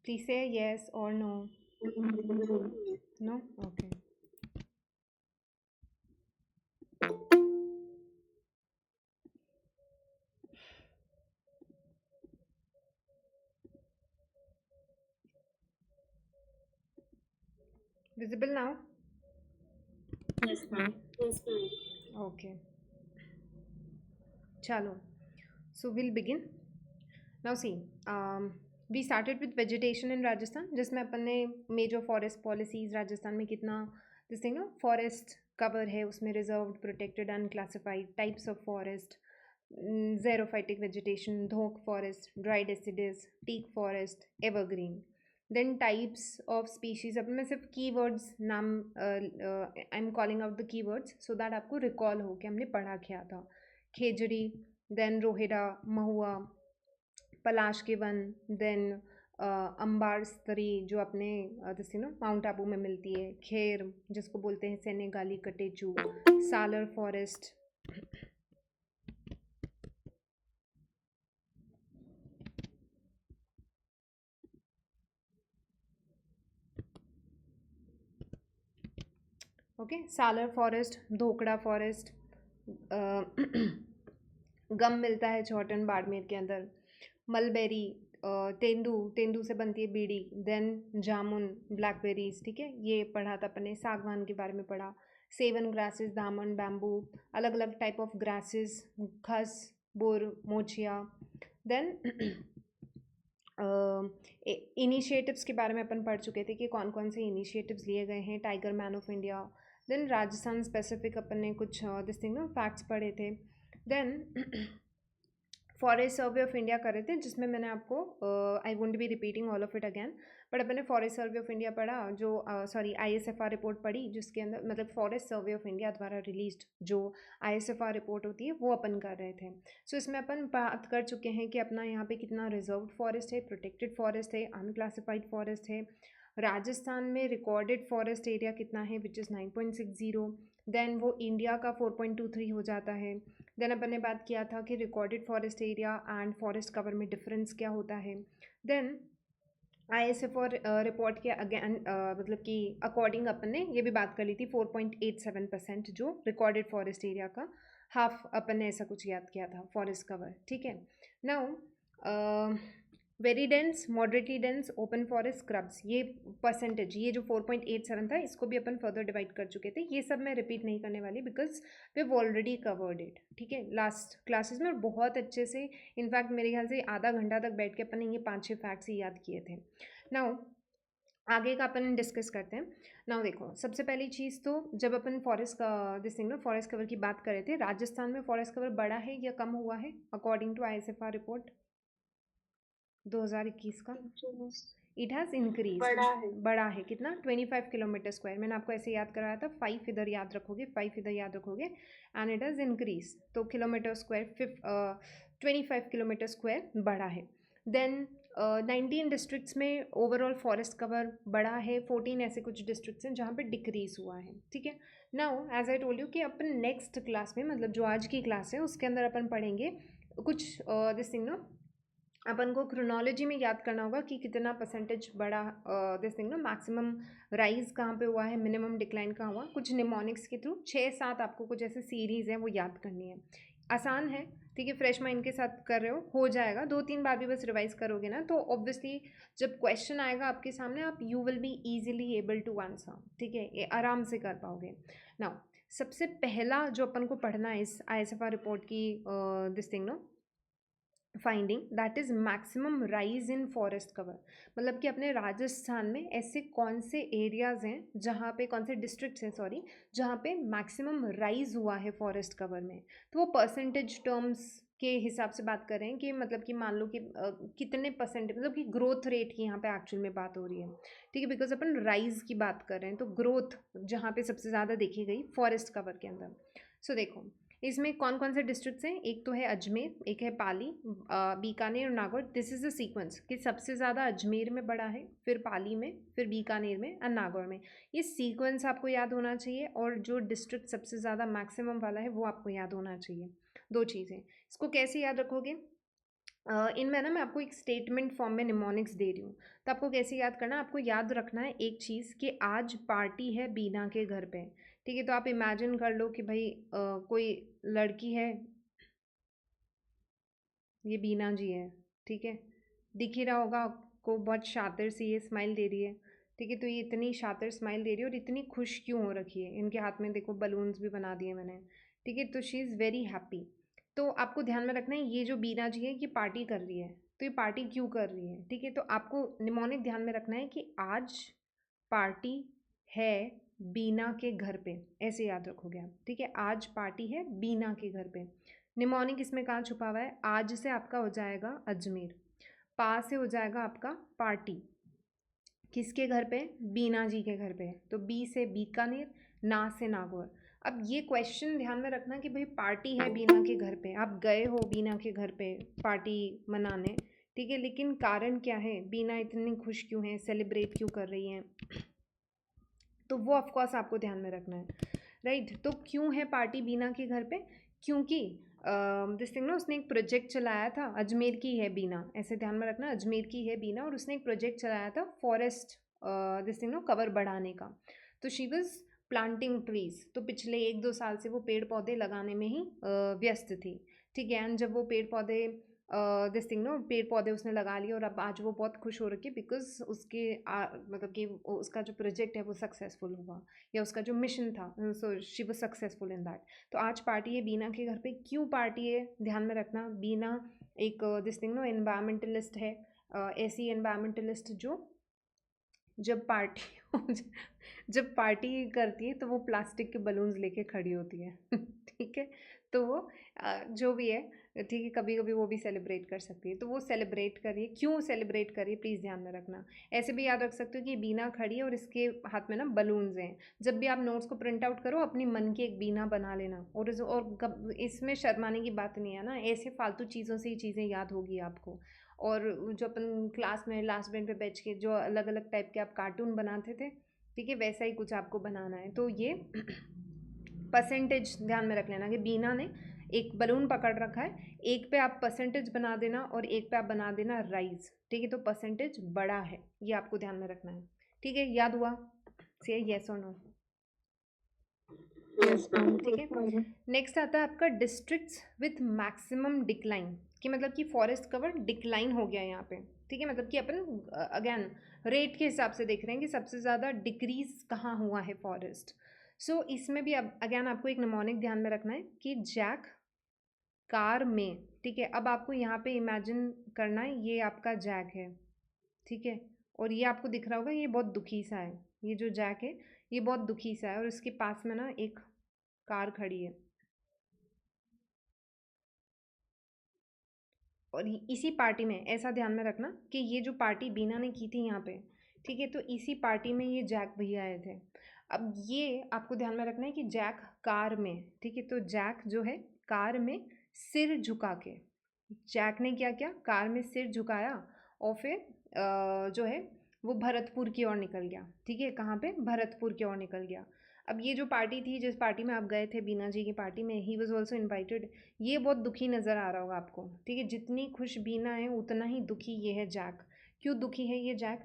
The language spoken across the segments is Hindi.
Please say yes or no. No? Okay. Visible now? Yes, ma'am. Okay. Chalo. So we'll begin. Now see, we started with vegetation in Rajasthan, जिसमें अपन ने major forest policies राजस्थान में कितना this thing no forest cover है उसमें reserved, protected, unclassified types of forest, xerophytic vegetation, dhok forest, dry deciduous, teak forest, evergreen. Then types of species अब मैं सिर्फ keywords नाम I'm calling out the keywords so that आपको recall हो कि हमने पढ़ा क्या था. खेजड़ी, then रोहिड़ा, महुआ, पलाश के वन, देन अंबार स्तरी जो अपने जैसे ना माउंट आबू में मिलती है, खेर जिसको बोलते हैं सेनेगाली catechu, Salar forest. Okay, Salar forest, धोकड़ा forest, गम मिलता है छोटन बाड़मेर के अंदर, मलबेरी, तेंदू, तेंदू से बनती है बीड़ी, देन जामुन, ब्लैकबेरीज. ठीक है, ये पढ़ा था अपने. सागवान के बारे में पढ़ा, सेवन ग्रासेस, दामन, बैम्बू, अलग अलग टाइप ऑफ ग्रासेस, खस, बुर, मोचिया. देन इनिशिएटिव्स के बारे में अपन पढ़ चुके थे कि कौन कौन से इनिशिएटिव्स लिए गए हैं. Tiger man of India. Then Rajasthan specific अपन ने कुछ दिस थिंग ना फैक्ट्स पढ़े थे. Then forest survey of India कर रहे थे जिसमें मैंने आपको I won't be repeating all of it again, but अपने फॉरेस्ट सर्वे ऑफ इंडिया पढ़ा जो सॉरी ISFR रिपोर्ट पढ़ी जिसके अंदर मतलब फॉरेस्ट सर्वे ऑफ इंडिया द्वारा रिलीज्ड जो ISFR रिपोर्ट होती है वो अपन कर रहे थे. सो इसमें अपन बात कर चुके हैं कि अपना यहाँ पे कितना रिजर्व फॉरेस्ट है, प्रोटेक्टेड फॉरेस्ट है, अनक्लासिफाइड फॉरेस्ट है. राजस्थान में रिकॉर्डेड फॉरेस्ट एरिया कितना है विच इज़ 9.60. देन वो इंडिया का 4.23 हो जाता है. देन अपन ने बात किया था कि recorded forest area and forest cover में डिफरेंस क्या होता है. देन ISFR रिपोर्ट के अगेन मतलब कि अकॉर्डिंग अपन ने ये भी बात कर ली थी 4.87% जो रिकॉर्डेड फॉरेस्ट एरिया का हाफ अपन ने ऐसा कुछ याद किया था फॉरेस्ट कवर. ठीक है. Now very dense, moderately dense, open forest, scrubs, ये परसेंटेज ये जो 4.87 था इसको भी अपन फर्दर डिवाइड कर चुके थे. ये सब मैं रिपीट नहीं करने वाली because we have already covered it. ठीक है, लास्ट क्लासेस में बहुत अच्छे से, इनफैक्ट मेरे ख्याल से आधा घंटा तक बैठ के अपन ने ये 5-6 फैक्ट्स ही याद किए थे. नाउ आगे का अपन डिस्कस करते हैं. नाउ देखो, सबसे पहली चीज़ तो जब अपन फॉरेस्ट का दिस थिंग ना फॉरेस्ट कवर की बात कर रहे थे, राजस्थान में फॉरेस्ट कवर बढ़ा है या कम हुआ है अकॉर्डिंग टू ISFR रिपोर्ट 2021 का? इट हैज़ इंक्रीज, बड़ा है कितना 25 किलोमीटर स्क्वायर. मैंने आपको ऐसे याद कराया था, 5 इधर याद रखोगे, 5 इधर याद रखोगे एंड इट हैज़ इंक्रीज. तो किलोमीटर स्क्वायर 25 किलोमीटर स्क्वायर बड़ा है. देन 19 डिस्ट्रिक्ट्स में ओवरऑल फॉरेस्ट कवर बढ़ा है, 14 ऐसे कुछ डिस्ट्रिक्ट्स हैं जहाँ पे डिक्रीज हुआ है. ठीक है. Now as I told you कि अपन नेक्स्ट क्लास में मतलब जो आज की क्लास है उसके अंदर अपन पढ़ेंगे कुछ दिस थिंग नो अपन को क्रोनोलॉजी में याद करना होगा कि कितना परसेंटेज बढ़ा दिस थिंग ना मैक्सिमम राइज कहाँ पे हुआ है, मिनिमम डिक्लाइन कहाँ हुआ. कुछ निमोनिक्स के थ्रू 6-7 आपको कुछ ऐसे सीरीज़ हैं वो याद करनी है. आसान है. ठीक है, फ्रेश माइंड के साथ कर रहे हो जाएगा. 2-3 बार भी बस रिवाइज करोगे ना तो ऑब्वियसली जब क्वेश्चन आएगा आपके सामने आप you will be easily able to answer. ठीक है, ये आराम से कर पाओगे. नाउ सबसे पहला जो अपन को पढ़ना है इस ISFR रिपोर्ट की this thing know finding that is maximum rise in forest cover. मतलब कि अपने राजस्थान में ऐसे कौन से एरियाज़ हैं जहाँ पे, कौन से डिस्ट्रिक्ट्स हैं सॉरी, जहाँ पे मैक्सिमम राइज हुआ है फॉरेस्ट कवर में. तो वो परसेंटेज टर्म्स के हिसाब से बात कर रहे हैं कि मतलब कि मान लो कि कितने परसेंट मतलब कि ग्रोथ रेट की यहाँ पे एक्चुअल में बात हो रही है. ठीक है, बिकॉज अपन राइज की बात कर रहे हैं तो ग्रोथ जहाँ पे सबसे ज़्यादा देखी गई फॉरेस्ट कवर के अंदर. सो देखो इसमें कौन कौन से डिस्ट्रिक्ट्स हैं. एक तो है अजमेर, एक है पाली, बीकानेर और Nagaur. This is the sequence कि सबसे ज़्यादा अजमेर में बढ़ा है, फिर पाली में, फिर बीकानेर में एंड नागौर में. ये सीक्वेंस आपको याद होना चाहिए और जो डिस्ट्रिक्ट सबसे ज़्यादा मैक्सिमम वाला है वो आपको याद होना चाहिए. दो चीज़ें, इसको कैसे याद रखोगे. इनमें ना मैं आपको एक स्टेटमेंट फॉर्म में निमोनिक्स दे रही हूँ, तो आपको कैसे याद करना है, आपको याद रखना है एक चीज़ कि आज पार्टी है बीना के घर पे। ठीक है, तो आप इमेजिन कर लो कि भाई कोई लड़की है, ये बीना जी है। ठीक है, दिख ही रहा होगा आपको, बहुत शातिर सी ये स्माइल दे रही है। ठीक है, तो ये इतनी शातिर स्माइल दे रही है और इतनी खुश क्यों हो रखी है, इनके हाथ में देखो बलून्स भी बना दिए मैंने। ठीक है, तो शी इज़ वेरी हैप्पी। तो आपको ध्यान में रखना है ये जो बीना जी है ये पार्टी कर रही है, तो ये पार्टी क्यों कर रही है। ठीक है, तो आपको निमोनिक ध्यान में रखना है कि आज पार्टी है बीना के घर पे, ऐसे याद रखोगे आप। ठीक है, आज पार्टी है बीना के घर पे। निमोनिक इसमें कहाँ छुपा हुआ है, आज से आपका हो जाएगा अजमेर, पा से हो जाएगा आपका पार्टी, किसके घर पे, बीना जी के घर पे, तो बी से बीकानेर, ना से नागौर। अब ये क्वेश्चन ध्यान में रखना कि भाई पार्टी है बीना के घर पे, आप गए हो बीना के घर पे पार्टी मनाने। ठीक है, लेकिन कारण क्या है, बीना इतनी खुश क्यों है, सेलिब्रेट क्यों कर रही हैं, तो वो ऑफकोर्स आपको ध्यान में रखना है। राइट, तो क्यों है पार्टी बीना के घर पे, क्योंकि दिस थिंग ना उसने एक प्रोजेक्ट चलाया था, अजमेर की है बीना, ऐसे ध्यान में रखना, अजमेर की है बीना, और उसने एक प्रोजेक्ट चलाया था फॉरेस्ट दिस थिंग ना कवर बढ़ाने का। तो शी वॉज प्लांटिंग ट्रीज, तो पिछले 1-2 साल से वो पेड़ पौधे लगाने में ही व्यस्त थी। ठीक है, एंड जब वो पेड़ पौधे दिस थिंग नो पेड़ पौधे उसने लगा लिए और अब आज वो बहुत खुश हो रखी है बिकॉज उसके मतलब कि उसका जो प्रोजेक्ट है वो सक्सेसफुल हुआ, या उसका जो मिशन था, so she was successful in that. तो आज पार्टी है बीना के घर पे, क्यों पार्टी है ध्यान में रखना, बीना एक दिस थिंग नो एनवायरमेंटलिस्ट है, ऐसी एनवायरमेंटलिस्ट जो जब पार्टी जब पार्टी करती है तो वो प्लास्टिक के बलून्स लेके खड़ी होती है ठीक है, तो वो जो भी है, ठीक है, कभी कभी वो भी सेलिब्रेट कर सकती है, तो वो सेलिब्रेट करिए, क्यों सेलिब्रेट करिए प्लीज़ ध्यान में रखना। ऐसे भी याद रख सकते हो कि बीना खड़ी है और इसके हाथ में ना बलून्स हैं। जब भी आप नोट्स को प्रिंट आउट करो अपनी मन की एक बीना बना लेना, और इसमें शर्माने की बात नहीं है ना, ऐसे फालतू चीज़ों से ही चीज़ें याद होगी आपको। और जो अपन क्लास में लास्ट बेंच पे बैठ के जो अलग अलग टाइप के आप कार्टून बनाते थे, ठीक है, वैसा ही कुछ आपको बनाना है। तो ये परसेंटेज ध्यान में रख लेना कि बीना ने एक बलून पकड़ रखा है, एक पे आप परसेंटेज बना देना और एक पे आप बना देना राइज। ठीक है, तो परसेंटेज बड़ा है, ये आपको ध्यान में रखना है। ठीक है, याद हुआ, से येस और नो। Yes ma'am. ठीक है, नेक्स्ट आता है आपका डिस्ट्रिक्ट्स विथ मैक्सिमम डिक्लाइन, कि मतलब कि फॉरेस्ट कवर डिक्लाइन हो गया यहाँ पे। ठीक है, मतलब कि अपन अगेन रेट के हिसाब से देख रहे हैं कि सबसे ज़्यादा डिक्रीज कहाँ हुआ है फॉरेस्ट। सो इसमें भी अब अगेन आपको एक निमोनिक ध्यान में रखना है कि जैक कार में। ठीक है, अब आपको यहाँ पे इमेजिन करना है ये आपका जैक है। ठीक है, और ये आपको दिख रहा होगा ये बहुत दुखी सा है, ये जो जैक है ये बहुत दुखी सा है और इसके पास में ना एक कार खड़ी है, और इसी पार्टी में ऐसा ध्यान में रखना कि ये जो पार्टी बीना ने की थी यहाँ पे, ठीक है, तो इसी पार्टी में ये जैक भैया आए थे। अब ये आपको ध्यान में रखना है कि जैक कार में, ठीक है, तो जैक जो है कार में सिर झुका के, जैक ने क्या किया, कार में सिर झुकाया और फिर जो है वो भरतपुर की ओर निकल गया। ठीक है, कहाँ पे, भरतपुर की ओर निकल गया। अब ये जो पार्टी थी जिस पार्टी में आप गए थे बीना जी की पार्टी में, ही वॉज ऑल्सो इन्वाइटेड, ये बहुत दुखी नज़र आ रहा होगा आपको। ठीक है, जितनी खुश बीना है उतना ही दुखी ये है जैक। क्यों दुखी है ये जैक,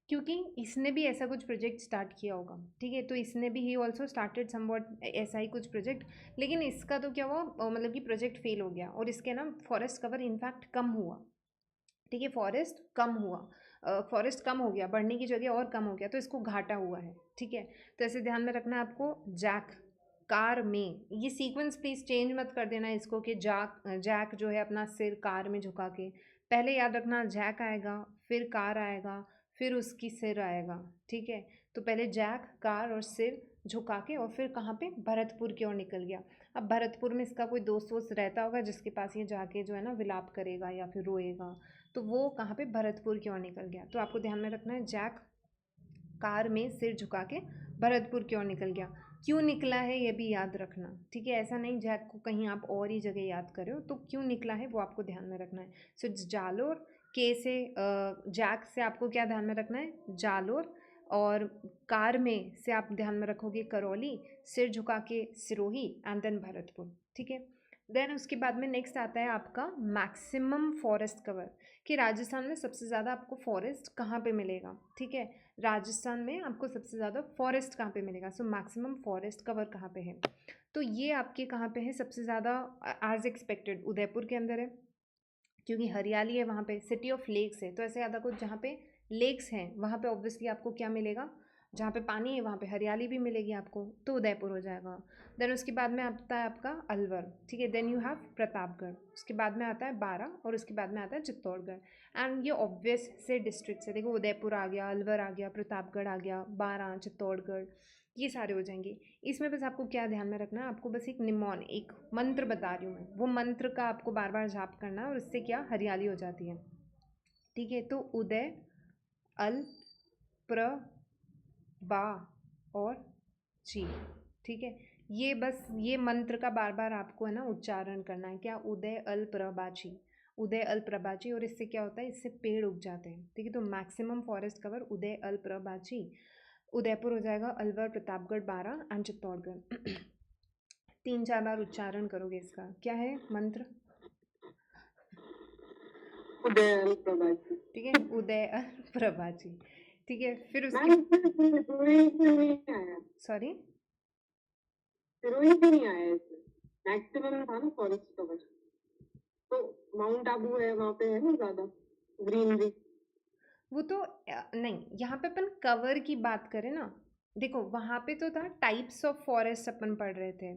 क्योंकि इसने भी ऐसा कुछ प्रोजेक्ट स्टार्ट किया होगा। ठीक है, तो इसने भी ही ऑल्सो स्टार्टेड समवॉट ऐसा ही कुछ प्रोजेक्ट, लेकिन इसका तो क्या हुआ, मतलब कि प्रोजेक्ट फेल हो गया और इसके ना फॉरेस्ट कवर इनफैक्ट कम हुआ। ठीक है, फॉरेस्ट कम हुआ, फॉरेस्ट कम हो गया, बढ़ने की जगह और कम हो गया, तो इसको घाटा हुआ है। ठीक है, तो ऐसे ध्यान में रखना है आपको, जैक कार में, ये सीक्वेंस प्लीज चेंज मत कर देना इसको कि जैक जो है अपना सिर कार में झुका के, पहले याद रखना जैक आएगा, फिर कार आएगा, फिर उसकी सिर आएगा। ठीक है, तो पहले जैक कार और सिर झुका के और फिर कहाँ पे, भरतपुर की ओर निकल गया। अब भरतपुर में इसका कोई दोस्त वोस्त रहता होगा जिसके पास ये जाके जो है ना विलाप करेगा या फिर रोएगा, तो वो कहाँ पे, भरतपुर की ओर निकल गया। तो आपको ध्यान में रखना है जैक कार में सिर झुका के भरतपुर की ओर निकल गया। क्यों निकला है ये भी याद रखना। ठीक है, ऐसा नहीं जैक को कहीं आप और ही जगह याद करो, तो क्यों निकला है वो आपको ध्यान में रखना है। सो जालोर के से जैक से आपको क्या ध्यान में रखना है, जालोर, और कार में से आप ध्यान में रखोगे करौली, सिर झुका के सिरोही, एंड देन भरतपुर। ठीक है, देन उसके बाद में नेक्स्ट आता है आपका मैक्सिमम फॉरेस्ट कवर, कि राजस्थान में सबसे ज़्यादा आपको फॉरेस्ट कहाँ पे मिलेगा, ठीक है। राजस्थान में आपको सबसे ज़्यादा फॉरेस्ट कहाँ पे मिलेगा, सो मैक्सिमम फॉरेस्ट कवर कहाँ पे है, तो ये आपके कहाँ पे है सबसे ज़्यादा, एज एक्सपेक्टेड उदयपुर के अंदर है, क्योंकि हरियाली है वहाँ पे, सिटी ऑफ लेक्स है, तो ऐसे ज़्यादा कुछ जहाँ पे लेक्स हैं वहाँ पे ऑब्वियसली आपको क्या मिलेगा, जहाँ पे पानी है वहाँ पे हरियाली भी मिलेगी आपको, तो उदयपुर हो जाएगा। देन उसके बाद में आता है आपका अलवर, ठीक है। देन यू हैव प्रतापगढ़, उसके बाद में आता है बारा, और उसके बाद में आता है चित्तौड़गढ़। एंड ये ऑब्वियस से डिस्ट्रिक्ट्स है, देखो उदयपुर आ गया, अलवर आ गया, प्रतापगढ़ आ गया, बारा, चित्तौड़गढ़, ये सारे हो जाएंगे। इसमें बस आपको क्या ध्यान में रखना है, आपको बस एक निमोन, एक मंत्र बता रही हूँ मैं, वो मंत्र का आपको बार बार जाप करना है और उससे क्या हरियाली हो जाती है, ठीक है। तो उदय, अल, प्र, बा और ची, ठीक है। ये बस ये मंत्र का बार बार आपको है ना उच्चारण करना है, क्या, उदय अल प्रबाची, उदय अल प्रबाची, और इससे क्या होता है, इससे पेड़ उग जाते हैं, ठीक है। तो मैक्सिमम फॉरेस्ट कवर उदय अल प्रबाची, उदयपुर हो जाएगा, अलवर, प्रतापगढ़, बारा एंड चित्तौड़गढ़। 3-4 बार उच्चारण करोगे इसका, क्या है मंत्र, उदय अल प्रभाजी, ठीक है, उदय अल प्रभाजी, ठीक है। फिर उसकी सॉरी सिरोही से नहीं आया इसमें, मैक्सिमम था ना फॉरेस्ट कवर, तो माउंट आबू है वहाँ पे है ना ज्यादा ग्रीनरी। वो तो नहीं, यहाँ पे अपन कवर की बात करें ना, देखो वहाँ पे तो था टाइप्स ऑफ फॉरेस्ट अपन पढ़ रहे थे,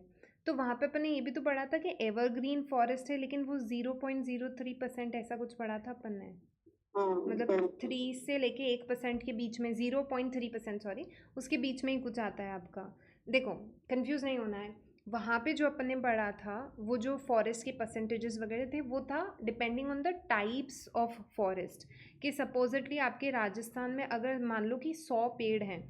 तो वहाँ पे अपन ने ये भी तो पढ़ा था कि एवरग्रीन फॉरेस्ट है, लेकिन वो 0.03% ऐसा कुछ पढ़ा था अपन ने, मतलब 3 से लेके 1% के बीच में, 0.3% सॉरी, उसके बीच में ही कुछ आता है आपका। देखो कंफ्यूज नहीं होना है, वहाँ पे जो अपन ने पढ़ा था वो जो फॉरेस्ट के परसेंटेजेस वगैरह थे वो था depending on the types of forest, कि सपोजिटली आपके राजस्थान में अगर मान लो कि 100 पेड़ हैं,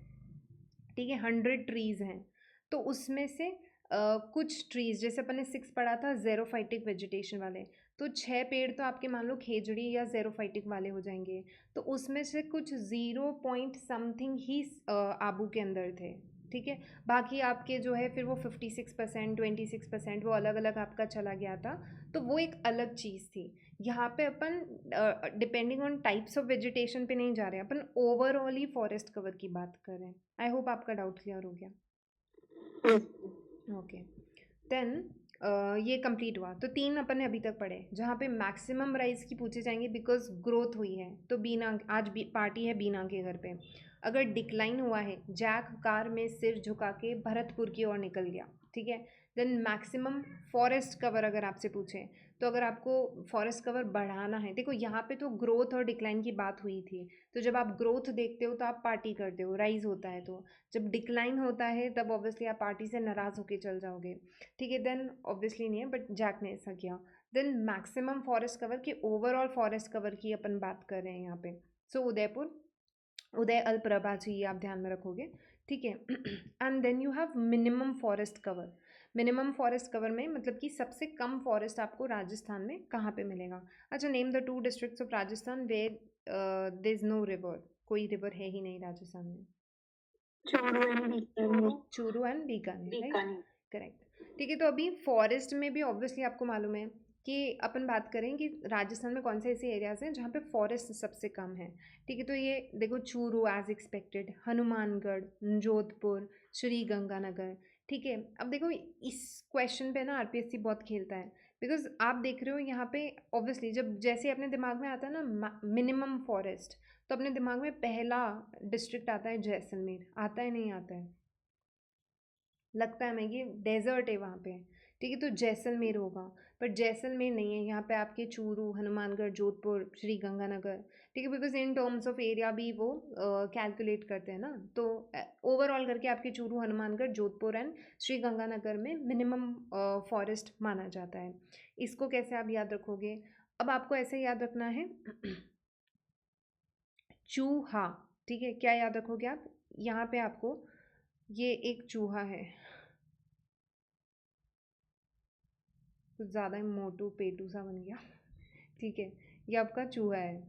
ठीक है, 100 ट्रीज़ हैं, तो उसमें से कुछ ट्रीज़, जैसे अपन ने 6 पढ़ा था ज़ेरोफाइटिक वेजिटेशन वाले, तो 6 पेड़ तो आपके मान लो खेजड़ी या ज़ेरोफाइटिक वाले हो जाएंगे, तो उसमें से कुछ 0 पॉइंट समथिंग ही आबू के अंदर थे, ठीक है। बाकी आपके जो है फिर वो 56%, 26% वो अलग अलग आपका चला गया था, तो वो एक अलग चीज़ थी। यहाँ पे अपन depending on types of vegetation पे नहीं जा रहे हैं, अपन ओवरऑल ही फॉरेस्ट कवर की बात कर रहे हैं। आई होप आपका डाउट क्लियर हो गया। ओके, देन ये कंप्लीट हुआ, तो 3 अपन ने अभी तक पढ़े, जहाँ पे मैक्सिमम राइज की पूछे जाएंगे बिकॉज ग्रोथ हुई है, तो बीना आज पार्टी है बीना के घर पे, अगर डिक्लाइन हुआ है, जैक कार में सिर झुका के भरतपुर की ओर निकल गया, ठीक है। देन मैक्सिमम फॉरेस्ट कवर अगर आपसे पूछे, तो अगर आपको फॉरेस्ट कवर बढ़ाना है, देखो यहाँ पे तो ग्रोथ और डिक्लाइन की बात हुई थी, तो जब आप ग्रोथ देखते हो तो आप पार्टी करते हो, राइज होता है, तो जब डिक्लाइन होता है तब ऑब्वियसली आप पार्टी से नाराज़ होकर चल जाओगे, ठीक है। देन ऑब्वियसली नहीं है, बट जैक ने ऐसा किया। देन मैक्सिमम फॉरेस्ट कवर की, ओवरऑल फॉरेस्ट कवर की अपन बात कर रहे हैं यहाँ पे, सो उदयपुर, उदय अल प्रभा जी, ये आप ध्यान में रखोगे, ठीक है। And then you have minimum forest cover, minimum forest cover में मतलब कि सबसे कम फॉरेस्ट आपको राजस्थान में कहाँ पे मिलेगा। अच्छा, name the 2 districts of Rajasthan where there is no river, कोई रिवर है ही नहीं राजस्थान में, Churu and Bikaner, right, correct, ठीक है। तो अभी फॉरेस्ट में भी ऑब्वियसली आपको मालूम है कि अपन बात करें कि राजस्थान में कौन से ऐसे एरियाज हैं जहाँ पे फॉरेस्ट सबसे कम है, ठीक है। तो ये देखो चूरू एज एक्सपेक्टेड, हनुमानगढ़, जोधपुर, श्री गंगानगर, ठीक है। अब देखो इस क्वेश्चन पे ना आरपीएससी बहुत खेलता है, बिकॉज आप देख रहे हो यहाँ पे ऑब्वियसली जब जैसे अपने दिमाग में आता है ना मिनिमम फॉरेस्ट, तो अपने दिमाग में पहला डिस्ट्रिक्ट आता है जैसलमेर, आता है नहीं आता है, लगता है मैं कि डेजर्ट है वहाँ पे, ठीक है, तो जैसलमेर होगा, बट जैसलमेर नहीं है, यहाँ पे आपके चूरू, हनुमानगढ़, जोधपुर, श्री गंगानगर, ठीक है, because in terms of area भी वो कैलकुलेट करते हैं ना, तो ओवरऑल करके आपके चूरू, हनुमानगढ़, जोधपुर एंड श्री गंगानगर में मिनिमम फॉरेस्ट माना जाता है। इसको कैसे आप याद रखोगे, अब आपको ऐसे याद रखना है चूहा, ठीक है, क्या याद रखोगे आप, यहाँ पे आपको ये एक चूहा है, कुछ ज़्यादा ही मोटू पेटू सा बन गया, ठीक है, ये आपका चूहा है,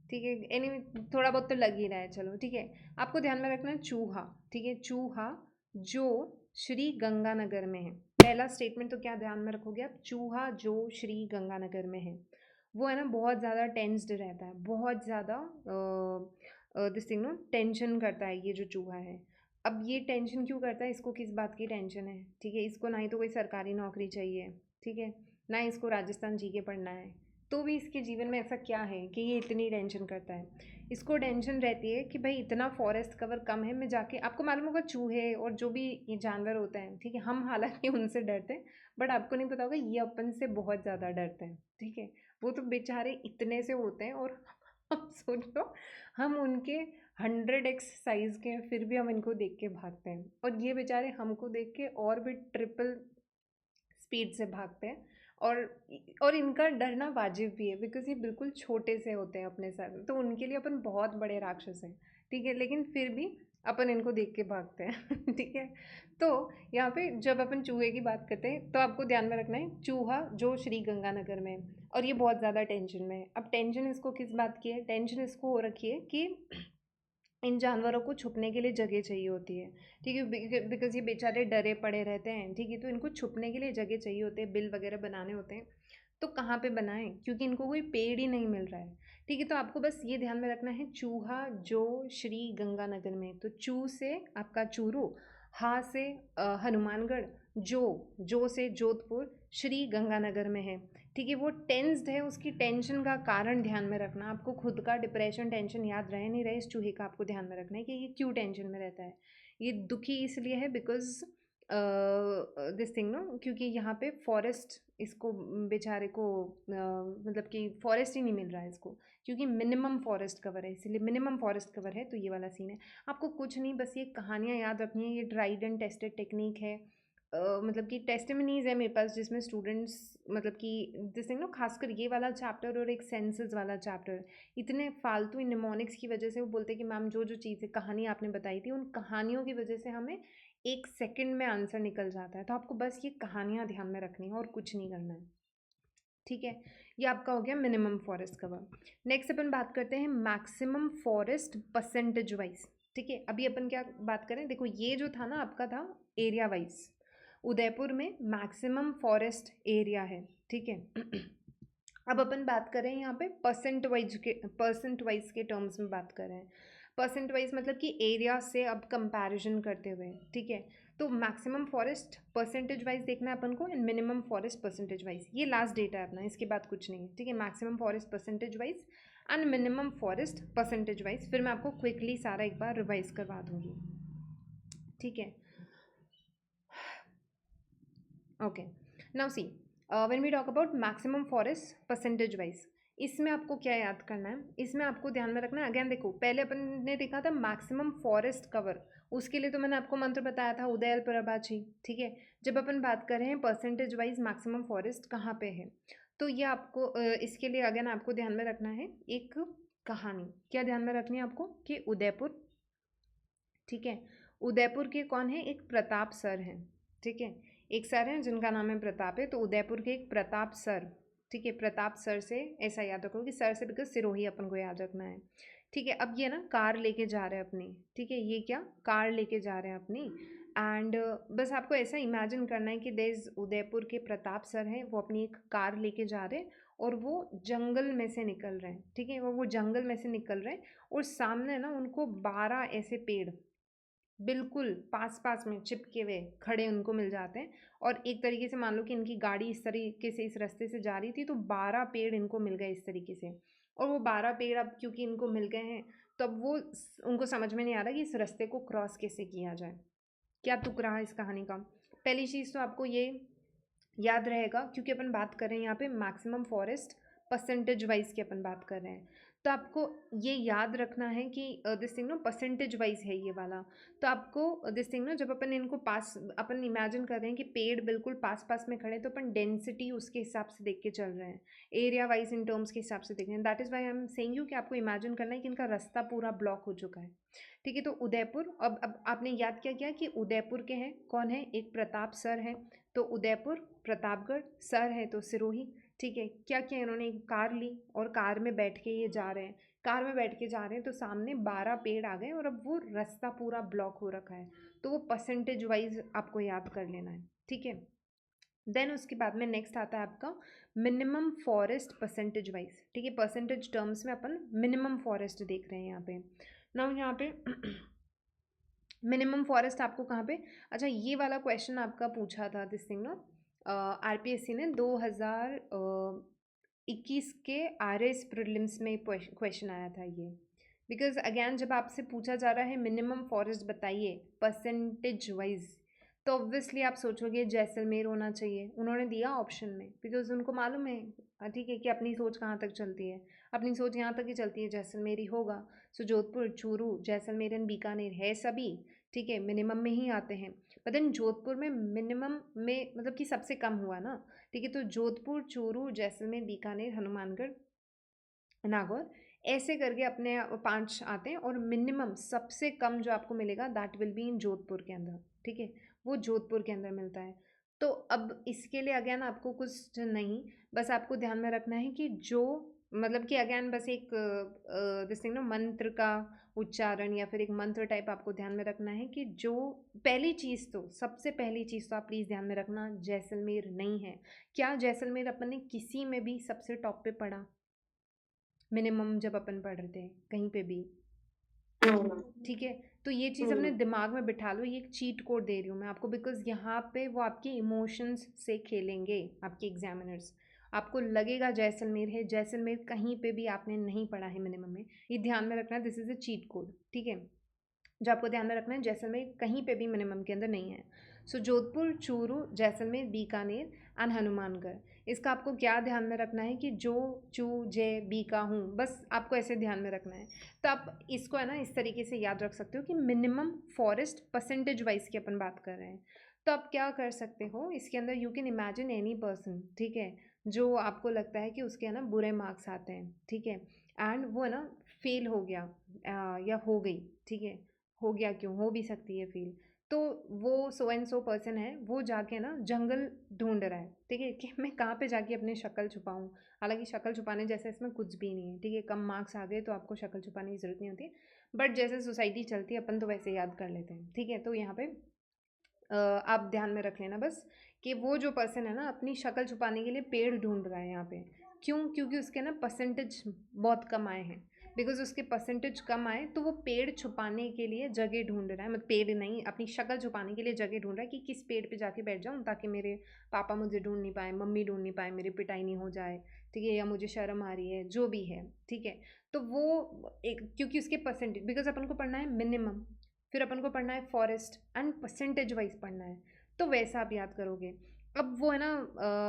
ठीक है, एनी थोड़ा बहुत तो लग ही रहा है, चलो ठीक है। आपको ध्यान में रखना है चूहा, ठीक है, चूहा जो श्री गंगानगर में है, पहला स्टेटमेंट तो क्या ध्यान में रखोगे आप, चूहा जो श्री गंगानगर में है वो है ना बहुत ज़्यादा टेंस्ड रहता है, बहुत ज़्यादा दिस थिंग नो टेंशन करता है ये जो चूहा है। अब ये टेंशन क्यों करता है, इसको किस बात की टेंशन है, ठीक है, इसको ना ही तो कोई सरकारी नौकरी चाहिए, ठीक है, ना ही इसको राजस्थान जी के पढ़ना है, तो भी इसके जीवन में ऐसा क्या है कि ये इतनी टेंशन करता है। इसको टेंशन रहती है कि भाई इतना फॉरेस्ट कवर कम है, मैं जाके, आपको मालूम होगा चूहे और जो भी ये जानवर होते हैं, ठीक है, हम हालांकि उनसे डरते हैं बट आपको नहीं पता होगा ये अपन से बहुत ज़्यादा डरते हैं, ठीक है। वो तो बेचारे इतने से होते हैं और हम सोच लो हम उनके 100x साइज के हैं फिर भी हम इनको देख के भागते हैं, और ये बेचारे हमको देख के और भी ट्रिपल स्पीड से भागते हैं। और और इनका डरना वाजिब भी है बिकॉज ये बिल्कुल छोटे से होते हैं अपने साथ में, तो उनके लिए अपन बहुत बड़े राक्षस हैं, ठीक है, लेकिन फिर भी अपन इनको देख के भागते हैं ठीक है। तो यहाँ पे जब अपन चूहे की बात करते हैं तो आपको ध्यान में रखना है चूहा जो श्री गंगानगर में है और ये बहुत ज़्यादा टेंशन में है। अब टेंशन इसको किस बात की है, टेंशन इसको हो रखी है कि इन जानवरों को छुपने के लिए जगह चाहिए होती है, ठीक है, बिकॉज ये बेचारे डरे पड़े रहते हैं, ठीक है, तो इनको छुपने के लिए जगह चाहिए होते हैं, बिल वगैरह बनाने होते हैं, तो कहाँ पे बनाएं क्योंकि इनको कोई पेड़ ही नहीं मिल रहा है, ठीक है। तो आपको बस ये ध्यान में रखना है चूहा जो श्री गंगानगर में, तो चू से आपका चूरू, हा से हनुमानगढ़, जो से जोधपुर, श्री गंगानगर में है, ठीक है। वो टेंस्ड है, उसकी टेंशन का कारण ध्यान में रखना, आपको खुद का डिप्रेशन टेंशन याद रहे नहीं रहे, इस चूहे का आपको ध्यान में रखना है कि ये क्यों टेंशन में रहता है। ये दुखी इसलिए है बिकॉज दिस थिंग नो, क्योंकि यहाँ पे फॉरेस्ट इसको बेचारे को मतलब कि फॉरेस्ट ही नहीं मिल रहा है इसको, क्योंकि मिनिमम फॉरेस्ट कवर है, इसीलिए मिनिमम फॉरेस्ट कवर है, तो ये वाला सीन है। आपको कुछ नहीं, बस ये कहानियाँ याद रखनी है, ये ट्राइड एंड टेस्टेड टेक्निक है। मतलब कि टेस्टिमनीज है मेरे पास जिसमें स्टूडेंट्स मतलब कि दिस थिंग नो, खासकर ये वाला चैप्टर और एक सेंसेस वाला चैप्टर, इतने फालतू निमोनिक्स की वजह से वो बोलते हैं कि मैम जो जो चीज़ें कहानी आपने बताई थी उन कहानियों की वजह से हमें 1 सेकंड में आंसर निकल जाता है, तो आपको बस ये कहानियाँ ध्यान में रखनी है और कुछ नहीं करना है, ठीक है। ये आपका हो गया मिनिमम फॉरेस्ट कवर। नेक्स्ट अपन बात करते हैं मैक्सिमम फॉरेस्ट परसेंटेज वाइज, ठीक है। अभी अपन क्या बात करें, देखो ये जो था ना आपका था एरिया वाइज, उदयपुर में मैक्सिमम फॉरेस्ट एरिया है, ठीक है अब अपन बात करें यहाँ पे परसेंट वाइज के टर्म्स में बात कर रहे हैं। परसेंट वाइज मतलब कि एरिया से अब कंपैरिजन करते हुए, ठीक है। तो मैक्सिमम फॉरेस्ट परसेंटेज वाइज देखना है अपन को and minimum forest percentage wise, ये लास्ट डेटा है अपना, इसके बाद कुछ नहीं है, ठीक है। Maximum forest percentage wise and minimum forest percentage wise, फिर मैं आपको क्विकली सारा एक बार रिवाइज करवा दूंगी, ठीक है। Okay, now see when we talk about maximum forest percentage wise, इसमें आपको क्या याद करना है, इसमें आपको ध्यान में रखना है, अगेन देखो पहले अपन ने देखा था मैक्सिमम फॉरेस्ट कवर, उसके लिए तो मैंने आपको मंत्र बताया था उदयल प्रभाची, ठीक है। जब अपन बात कर रहे हैं परसेंटेज वाइज मैक्सिमम फॉरेस्ट कहाँ पे है, तो ये आपको इसके लिए अगेन आपको ध्यान में रखना है एक कहानी, क्या ध्यान में रखनी है आपको कि उदयपुर, ठीक है, उदयपुर के कौन है, एक प्रताप सर हैं, ठीक है, एक सर हैं जिनका नाम है प्रताप है, तो उदयपुर के एक प्रताप सर, ठीक है, प्रताप सर से ऐसा याद रखो कि सर से बिकॉज सिरोही अपन को याद रखना है, ठीक है। अब ये ना कार लेके जा रहे हैं अपनी, ठीक है, ये क्या कार लेके जा रहे हैं अपनी, एंड बस आपको ऐसा इमेजिन करना है कि देश उदयपुर के प्रताप सर हैं, वो अपनी एक कार लेके जा रहे हैं और वो जंगल में से निकल रहे हैं, ठीक है, वो जंगल में से निकल रहे हैं और सामने ना उनको 12 ऐसे पेड़ बिल्कुल पास पास में चिपके हुए खड़े उनको मिल जाते हैं, और एक तरीके से मान लो कि इनकी गाड़ी इस तरीके से इस रास्ते से जा रही थी तो 12 पेड़ इनको मिल गए इस तरीके से, और वो 12 पेड़ अब क्योंकि इनको मिल गए हैं तो अब वो उनको समझ में नहीं आ रहा कि इस रास्ते को क्रॉस कैसे किया जाए। क्या तुक रहा इस कहानी का, पहली चीज़ तो आपको ये याद रहेगा क्योंकि अपन बात कर रहे हैं यहाँ पे मैक्सिमम फॉरेस्ट परसेंटेज वाइज की अपन बात कर रहे हैं, तो आपको ये याद रखना है कि this thing no percentage wise है ये वाला, तो आपको दिस थिंग नो जब अपन इनको पास अपन इमेजिन कर रहे हैं कि पेड़ बिल्कुल पास पास में खड़े तो अपन डेंसिटी उसके हिसाब से देख के चल रहे हैं, एरिया वाइज इन टर्म्स के हिसाब से देख रहे हैं, that is why I am saying you कि आपको इमेजिन करना है कि इनका रास्ता पूरा ब्लॉक हो चुका है, ठीक है। तो उदयपुर, अब आपने याद क्या किया कि उदयपुर के हैं कौन है, एक प्रताप सर है, तो उदयपुर प्रतापगढ़, सर है तो सिरोही, ठीक है। क्या किया इन्होंने, एक कार ली और कार में बैठ के ये जा रहे हैं, कार में बैठ के जा रहे हैं तो सामने 12 पेड़ आ गए और अब वो रास्ता पूरा ब्लॉक हो रखा है, तो वो परसेंटेज वाइज आपको याद कर लेना है, ठीक है। देन उसके बाद में नेक्स्ट आता है आपका मिनिमम फॉरेस्ट परसेंटेज वाइज, ठीक है, परसेंटेज टर्म्स में अपन मिनिमम फॉरेस्ट देख रहे हैं यहाँ पे। नाउ यहाँ पे मिनिमम फॉरेस्ट आपको कहाँ पे, अच्छा ये वाला क्वेश्चन आपका पूछा था दिस थिंग नो, आरपीएससी ने 2021 के आरएस प्रीलिम्स में क्वेश्चन आया था ये। बिकॉज अगेन जब आपसे पूछा जा रहा है मिनिमम फॉरेस्ट बताइए परसेंटेज वाइज, तो ऑब्वियसली आप सोचोगे जैसलमेर होना चाहिए, उन्होंने दिया ऑप्शन में बिकॉज उनको मालूम है, ठीक है, कि अपनी सोच कहाँ तक चलती है, अपनी सोच यहाँ तक ही चलती है, जैसलमेर ही होगा। सो जोधपुर, चूरू, जैसलमेर एंड बीकानेर है सभी, ठीक है, मिनिमम में ही आते हैं। बट देन जोधपुर में मिनिमम में मतलब कि सबसे कम हुआ ना, ठीक है, तो जोधपुर, चूरू, जैसलमेर, बीकानेर, हनुमानगढ़, नागौर, ऐसे करके अपने 5 आते हैं, और मिनिमम सबसे कम जो आपको मिलेगा that will be in Jodhpur के अंदर, ठीक है, वो जोधपुर के अंदर मिलता है। तो अब इसके लिए अगेन आपको कुछ नहीं, बस आपको ध्यान में रखना है कि जो मतलब कि अगेन बस एक दिस थिंग ना मंत्र का उच्चारण या फिर एक मंत्र टाइप आपको ध्यान में रखना है कि जो पहली चीज़, तो सबसे पहली चीज़ तो आप प्लीज़ ध्यान में रखना जैसलमेर नहीं है। क्या जैसलमेर अपन ने किसी में भी सबसे टॉप पे पढ़ा मिनिमम जब अपन पढ़ रहे थे कहीं पे भी, ठीक है, तो ये चीज़ अपने दिमाग में बिठा लो, ये एक चीट कोड दे रही हूँ मैं आपको, बिकॉज यहाँ पे वो आपके इमोशंस से खेलेंगे आपके एग्जामिनर्स, आपको लगेगा जैसलमेर है, जैसलमेर कहीं पे भी आपने नहीं पढ़ा है मिनिमम में, ये ध्यान में रखना, this is a cheat code, ठीक है, जो आपको ध्यान में रखना है जैसलमेर कहीं पे भी मिनिमम के अंदर नहीं है। सो जोधपुर, चूरू, जैसलमेर, बीकानेर एंड हनुमानगढ़, इसका आपको क्या ध्यान में रखना है कि जो, चू, जे, बी का हूँ, बस आपको ऐसे ध्यान में रखना है। तो आप इसको है ना इस तरीके से याद रख सकते हो कि मिनिमम फॉरेस्ट परसेंटेज वाइज की अपन बात कर रहे हैं। तो आप क्या कर सकते हो इसके अंदर, you can imagine any person, ठीक है, जो आपको लगता है कि उसके है ना बुरे मार्क्स आते हैं, ठीक है, एंड वो है ना फेल हो गया या हो गई, ठीक है, हो गया क्यों, हो भी सकती है फील, तो वो सो एंड सो पर्सन है, वो जाके ना जंगल ढूंढ रहा है, ठीक है, कि मैं कहाँ पे जाके अपने शक्ल छुपाऊँ। हालांकि शक्ल छुपाने जैसे इसमें कुछ भी नहीं है, ठीक है, कम मार्क्स आ गए तो आपको शक्ल छुपाने की ज़रूरत नहीं होती, बट जैसे सोसाइटी चलती है अपन तो वैसे याद कर लेते हैं, ठीक है। तो यहाँ पे आप ध्यान में रख लेना बस कि वो जो पर्सन है ना अपनी शक्ल छुपाने के लिए पेड़ ढूंढ रहा है यहाँ पे, क्यों, क्योंकि उसके ना परसेंटेज बहुत कम आए हैं, बिकॉज उसके परसेंटेज कम आए तो वो पेड़ छुपाने के लिए जगह ढूंढ रहा है, मतलब पेड़ नहीं, अपनी शक्ल छुपाने के लिए जगह ढूंढ रहा है कि किस पेड़ पे जाके बैठ जाऊँ ताकि मेरे पापा मुझे ढूंढ नहीं पाए, मम्मी ढूंढ नहीं पाए, मेरी पिटाई नहीं हो जाए, ठीक है, या मुझे शर्म आ रही है, जो भी है, ठीक है। तो वो एक, क्योंकि उसके परसेंटेज, बिकॉज अपन को पढ़ना है मिनिमम, फिर अपन को पढ़ना है फॉरेस्ट एंड परसेंटेज वाइज पढ़ना है, तो वैसा आप याद करोगे। अब वो है ना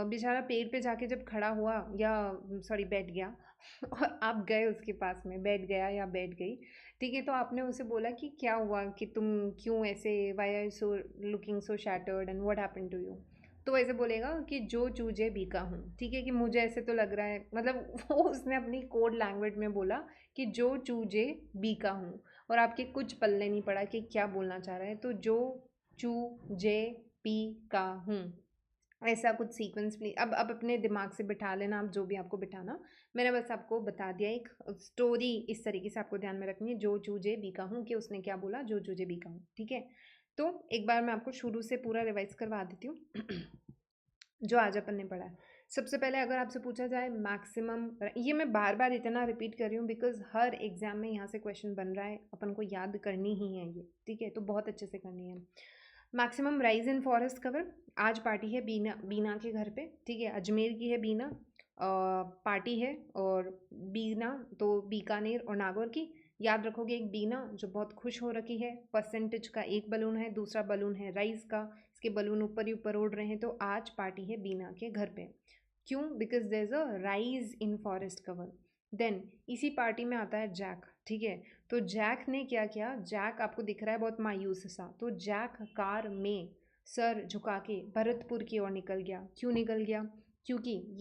बेचारा पेड़ पे जाके जब खड़ा हुआ या सॉरी बैठ गया और आप गए उसके पास में, बैठ गया या बैठ गई, ठीक है, तो आपने उसे बोला कि क्या हुआ, कि तुम क्यों ऐसे, why are so looking so shattered and what happened to you, तो वैसे बोलेगा कि जो चूजे बीका हूँ, ठीक है, कि मुझे ऐसे तो लग रहा है, मतलब वो उसने अपनी कोड लैंग्वेज में बोला कि जो चूजे बीका हूँ, और आपके कुछ पल्ले नहीं पड़ा कि क्या बोलना चाह रहा है, तो जो, चू, जे, पी का हूँ, ऐसा कुछ सीक्वेंस प्लीज अब अपने दिमाग से बिठा लेना, आप जो भी आपको बिठाना, मैंने बस आपको बता दिया एक स्टोरी, इस तरीके से आपको ध्यान में रखनी है, जो चूजे बी का हूँ, कि उसने क्या बोला, जो चूजे बी का हूँ, ठीक है। तो एक बार मैं आपको शुरू से पूरा रिवाइज करवा देती हूँ जो आज अपन ने पढ़ा है। सबसे पहले अगर आपसे पूछा जाए मैक्सिमम, ये मैं बार बार इतना रिपीट कर रही हूँ बिकॉज हर एग्जाम में यहाँ से क्वेश्चन बन रहा है, अपन को याद करनी ही है ये, ठीक है, तो बहुत अच्छे से करनी है। Maximum rise in forest cover, आज पार्टी है बीना, बीना के घर पे, ठीक है, अजमेर की है बीना, पार्टी है, और बीना तो बीकानेर और नागौर की, याद रखोगे एक बीना जो बहुत खुश हो रखी है, परसेंटेज का एक बलून है, दूसरा बलून है राइस का, इसके बलून ऊपर ही ऊपर उड़ रहे हैं, तो आज पार्टी है बीना के घर पे, क्यों, because there is a rise in forest cover. Then इसी पार्टी में आता है जैक, ठीक है, तो जैक ने क्या किया, जैक आपको दिख रहा है बहुत मायूस सा, तो जैक कार में सर झुका के भरतपुर की ओर निकल गया, क्यों निकल गया, क्योंकि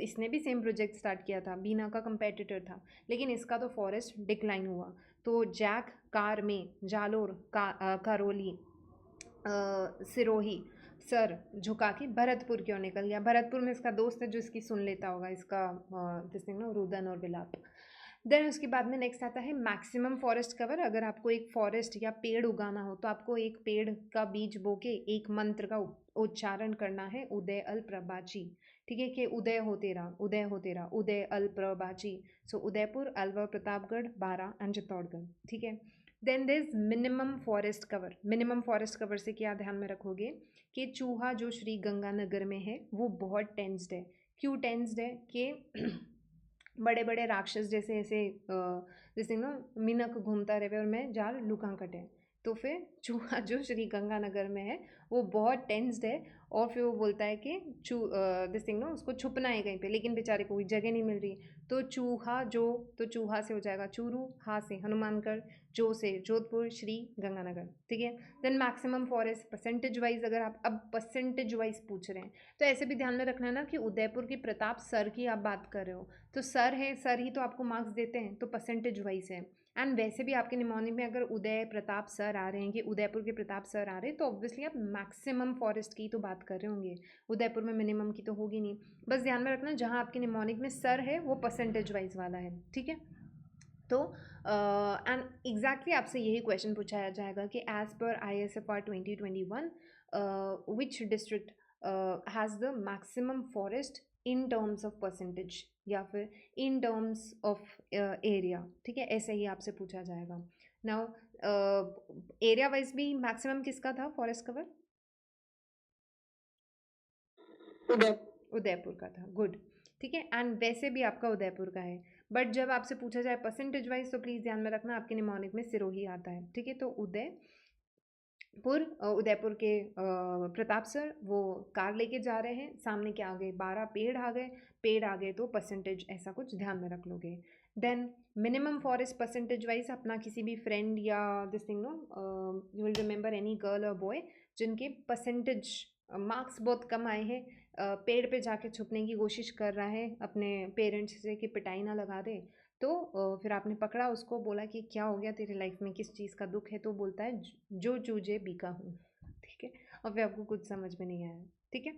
इसने भी सेम प्रोजेक्ट स्टार्ट किया था, बीना का कंपेटिटर था, लेकिन इसका तो फॉरेस्ट डिक्लाइन हुआ, तो जैक कार में जालोर करौली सिरोही सर झुका के भरतपुर क्यों निकल गया, भरतपुर में इसका दोस्त है जो इसकी सुन लेता होगा, इसका जिसने ना रुदन और विलाप। देन उसके बाद में नेक्स्ट आता है मैक्सिमम फॉरेस्ट कवर, अगर आपको एक फॉरेस्ट या पेड़ उगाना हो तो आपको एक पेड़ का बीज बो के एक मंत्र का उच्चारण करना है उदय अल प्रभाची, ठीक है, कि उदय हो तेरा, उदय हो तेरा, उदय अल प्रभाची। सो उदयपुर, अलवर, प्रतापगढ़, बारा एंड चित्तौड़गढ़, ठीक है। Then there is minimum forest cover. Minimum forest cover से क्या ध्यान में रखोगे कि चूहा जो श्री गंगानगर में है वो बहुत टेंस्ड है। क्यों टेंस्ड है कि बड़े बड़े राक्षस जैसे ऐसे जैसे ना मिनक घूमता रहे और मैं जाल लुका कटे, तो फिर चूहा जो श्री गंगानगर में है वो बहुत टेंस्ड है और फिर वो बोलता है कि दिस थिंग ना उसको छुपना है कहीं पे, लेकिन बेचारे को कोई जगह नहीं मिल रही। तो चूहा जो, तो चूहा से हो जाएगा चूरू, हा से हनुमानगढ़, जो से जोधपुर, श्री गंगानगर, ठीक है। Then maximum forest percentage wise, अगर आप अब परसेंटेज वाइज पूछ रहे हैं तो ऐसे भी ध्यान में रखना है ना कि उदयपुर की प्रताप सर की आप बात कर रहे हो, तो सर है, सर ही तो आपको मार्क्स देते हैं, तो परसेंटेज वाइज है। एंड वैसे भी आपके निमोनिक में अगर उदय प्रताप सर आ रहे हैं कि उदयपुर के प्रताप सर आ रहे हैं, तो ऑब्वियसली आप मैक्सिमम फॉरेस्ट की तो बात कर रहे होंगे, उदयपुर में मिनिमम की तो होगी नहीं। बस ध्यान में रखना जहाँ आपके निमोनिक में सर है वो परसेंटेज वाइज वाला है, ठीक है। तो एंड एग्जैक्टली आपसे यही क्वेश्चन पूछा जाएगा कि एज पर ISFR 2021 which district has the maximum forest in terms of percentage या फिर इन टर्म्स ऑफ एरिया, ठीक है, ऐसे ही आपसे पूछा जाएगा। नाउ एरिया वाइज भी मैक्सिमम किसका था फॉरेस्ट कवर? उदयपुर का था, गुड, ठीक है। एंड वैसे भी आपका उदयपुर का है, बट जब आपसे पूछा जाए परसेंटेज वाइज तो प्लीज़ ध्यान में रखना आपके निमोनिक में सिरोही आता है, ठीक है। तो उदयपुर के प्रताप सर वो कार लेके जा रहे हैं, सामने क्या आ गए 12 पेड़ आ गए, पेड़ आ गए तो परसेंटेज ऐसा कुछ ध्यान में रख लोगे। Then minimum forest percentage wise अपना किसी भी फ्रेंड या this thing no you will remember any girl और बॉय जिनके परसेंटेज मार्क्स बहुत कम आए हैं, पेड़ पे जाके छुपने की कोशिश कर रहा है अपने पेरेंट्स से कि पिटाई ना लगा दे, तो फिर आपने पकड़ा उसको, बोला कि क्या हो गया तेरी लाइफ में, किस चीज़ का दुख है, तो बोलता है जो चूजे बीका हूँ, ठीक है। और फिर आपको कुछ समझ में नहीं आया, ठीक है।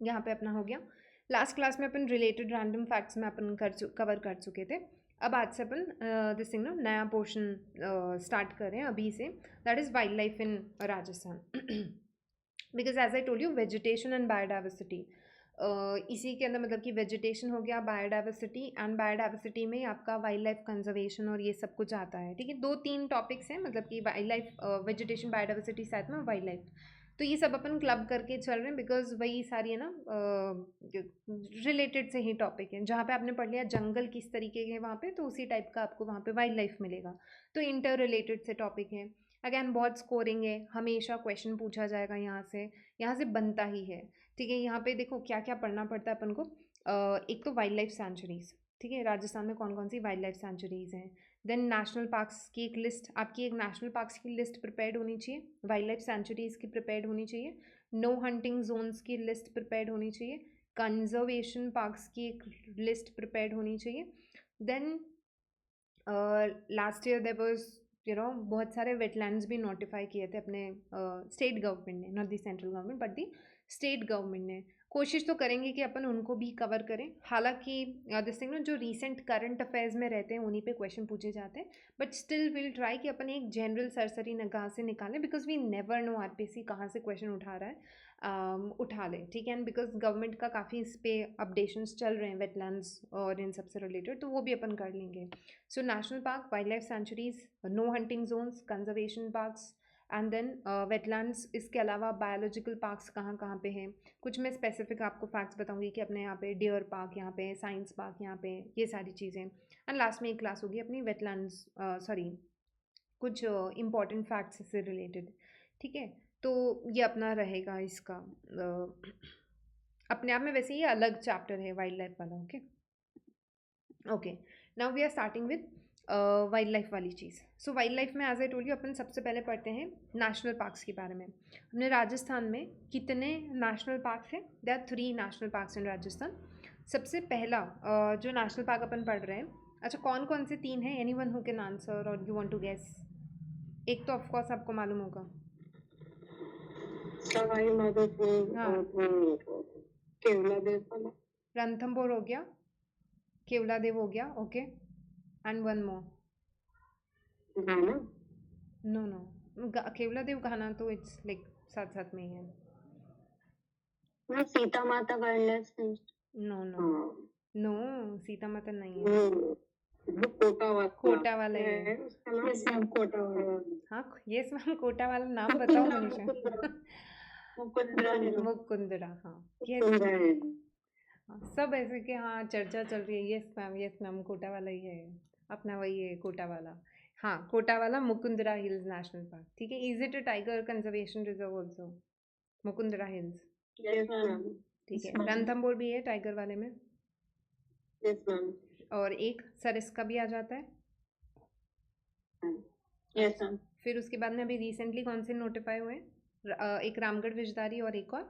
यहाँ पे अपना हो गया। लास्ट क्लास में अपन रिलेटेड रैंडम फैक्ट्स में अपन कवर कर चुके थे। अब आज से अपन दिस थिंग ना नया पोर्शन स्टार्ट कर रहे हैं अभी से, that is wild life in Rajasthan. Because as I told you vegetation and biodiversity, इसी के अंदर मतलब कि वेजिटेशन हो गया, बायोडाइवर्सिटी, एंड बायोडाइवर्सिटी में आपका वाइल्ड लाइफ कंजर्वेशन और ये सब कुछ आता है, ठीक है। 2-3 टॉपिक्स हैं, मतलब कि वाइल्ड लाइफ, वेजिटेशन, बायोडाइवर्सिटी साथ में वाइल्ड लाइफ, तो ये सब अपन क्लब करके चल रहे हैं बिकॉज वही सारी है ना रिलेटेड से ही टॉपिक है। जहाँ पे आपने पढ़ लिया जंगल किस तरीके के हैं वहाँ पे, तो उसी टाइप का आपको वहाँ पे वाइल्ड लाइफ मिलेगा, तो इंटर रिलेटेड से टॉपिक है। अगैन बहुत स्कोरिंग है, हमेशा क्वेश्चन पूछा जाएगा यहाँ से बनता ही है, ठीक है। यहाँ पे देखो क्या क्या पढ़ना पड़ता है अपन को। एक तो वाइल्ड लाइफ सेंचुरीज, ठीक है, राजस्थान में कौन कौन सी वाइल्ड लाइफ सेंचुरीज हैं। देन नेशनल पार्क्स की एक लिस्ट, आपकी एक नेशनल पार्क्स की लिस्ट प्रिपेयर्ड होनी चाहिए, वाइल्ड लाइफ सेंचुरीज की प्रिपेयर्ड होनी चाहिए, नो हंटिंग जोन्स की लिस्ट प्रिपेयर्ड होनी चाहिए, कंजर्वेशन पार्क्स की एक लिस्ट प्रिपेयर्ड होनी चाहिए। Then last year there was बहुत सारे वेटलैंड्स भी नोटिफाई किए थे अपने स्टेट गवर्नमेंट ने, not the central government but the state government ने। कोशिश तो करेंगे कि अपन उनको भी कवर करें, हालांकि दिस थिंग ना जो रीसेंट करंट अफेयर्स में रहते हैं उन्हीं पे क्वेश्चन पूछे जाते हैं, बट स्टिल विल ट्राई कि अपन एक जनरल सरसरी निगाह से निकालें, because we never know RPSC कहाँ से क्वेश्चन उठा रहा है, उठा ले, ठीक है। एंड बिकॉज गवर्नमेंट का काफ़ी इस पर अपडेशंस चल रहे हैं वेटलैंड्स और इन सबसे रिलेटेड, तो वो भी अपन कर लेंगे। So national park, wild life sanctuaries, no hunting zones, conservation parks, and then wetlands. इसके अलावा बायोलॉजिकल पार्क्स कहाँ कहाँ पे हैं, कुछ मैं स्पेसिफिक आपको फैक्ट्स बताऊंगी कि अपने यहाँ पे डियर पार्क, यहाँ पे साइंस पार्क, यहाँ पे ये सारी चीज़ें। एंड लास्ट में एक क्लास होगी अपनी वेटलैंड्स, सॉरी कुछ इंपॉर्टेंट फैक्ट्स से रिलेटेड, ठीक है। तो ये अपना रहेगा इसका अपने आप में वैसे ये अलग चैप्टर है वाइल्ड लाइफ वाला, okay okay. Now we are starting with wild life वाली चीज़। सो वाइल्ड लाइफ में एज आई टोल्ड यू अपन सबसे पहले पढ़ते हैं नेशनल पार्क्स के बारे में। हमने राजस्थान में कितने नेशनल पार्क्स हैं? There are 3 national parks in Rajasthan. सबसे पहला जो नेशनल पार्क अपन पढ़ रहे हैं, अच्छा कौन कौन से 3 हैं? एनीवन हु कैन आंसर और यू वांट टू गेस? एक तो ऑफकोर्स आपको मालूम होगा, सवाई माधोपुर, हाँ, केवलादेव वाला, रणथंभौर हो गया, केवलादेव हो गया, okay, and one more, Ghana, no no, Keoladeo Ghana तो इट्स लाइक साथ साथ में ही है, मैं Sita Mata wild life sanctuary. No no हाँ नो, सीता माता नहीं है, वो कोटा वाला ही है। है उसका नाम। यस मैम, कोटा वाला। हाँ यस मैम, कोटा वाला नाम बताओ मनीषा। मुकुंदरा है। मुकुंदरा, हाँ यस। मुकुंदरा है। हाँ, सब ऐसे कि हाँ चर्चा चल रही है, यस मैम कोटा वाला ही है, अपना वही है कोटा वाला। हाँ कोटा वाला मुकुंदरा हिल्स नेशनल पार्क, ठीक है। Is it a tiger conservation reserve also, Mukundra hills? Yes ma'am. ठीक है। रणथंभौर भी है टाइगर वाले में। Yes ma'am. और एक सरिस्का भी आ जाता है। Yes ma'am. फिर उसके बाद में अभी रिसेंटली कौन से नोटिफाई हुए हैं? एक रामगढ़ विजदारी और एक और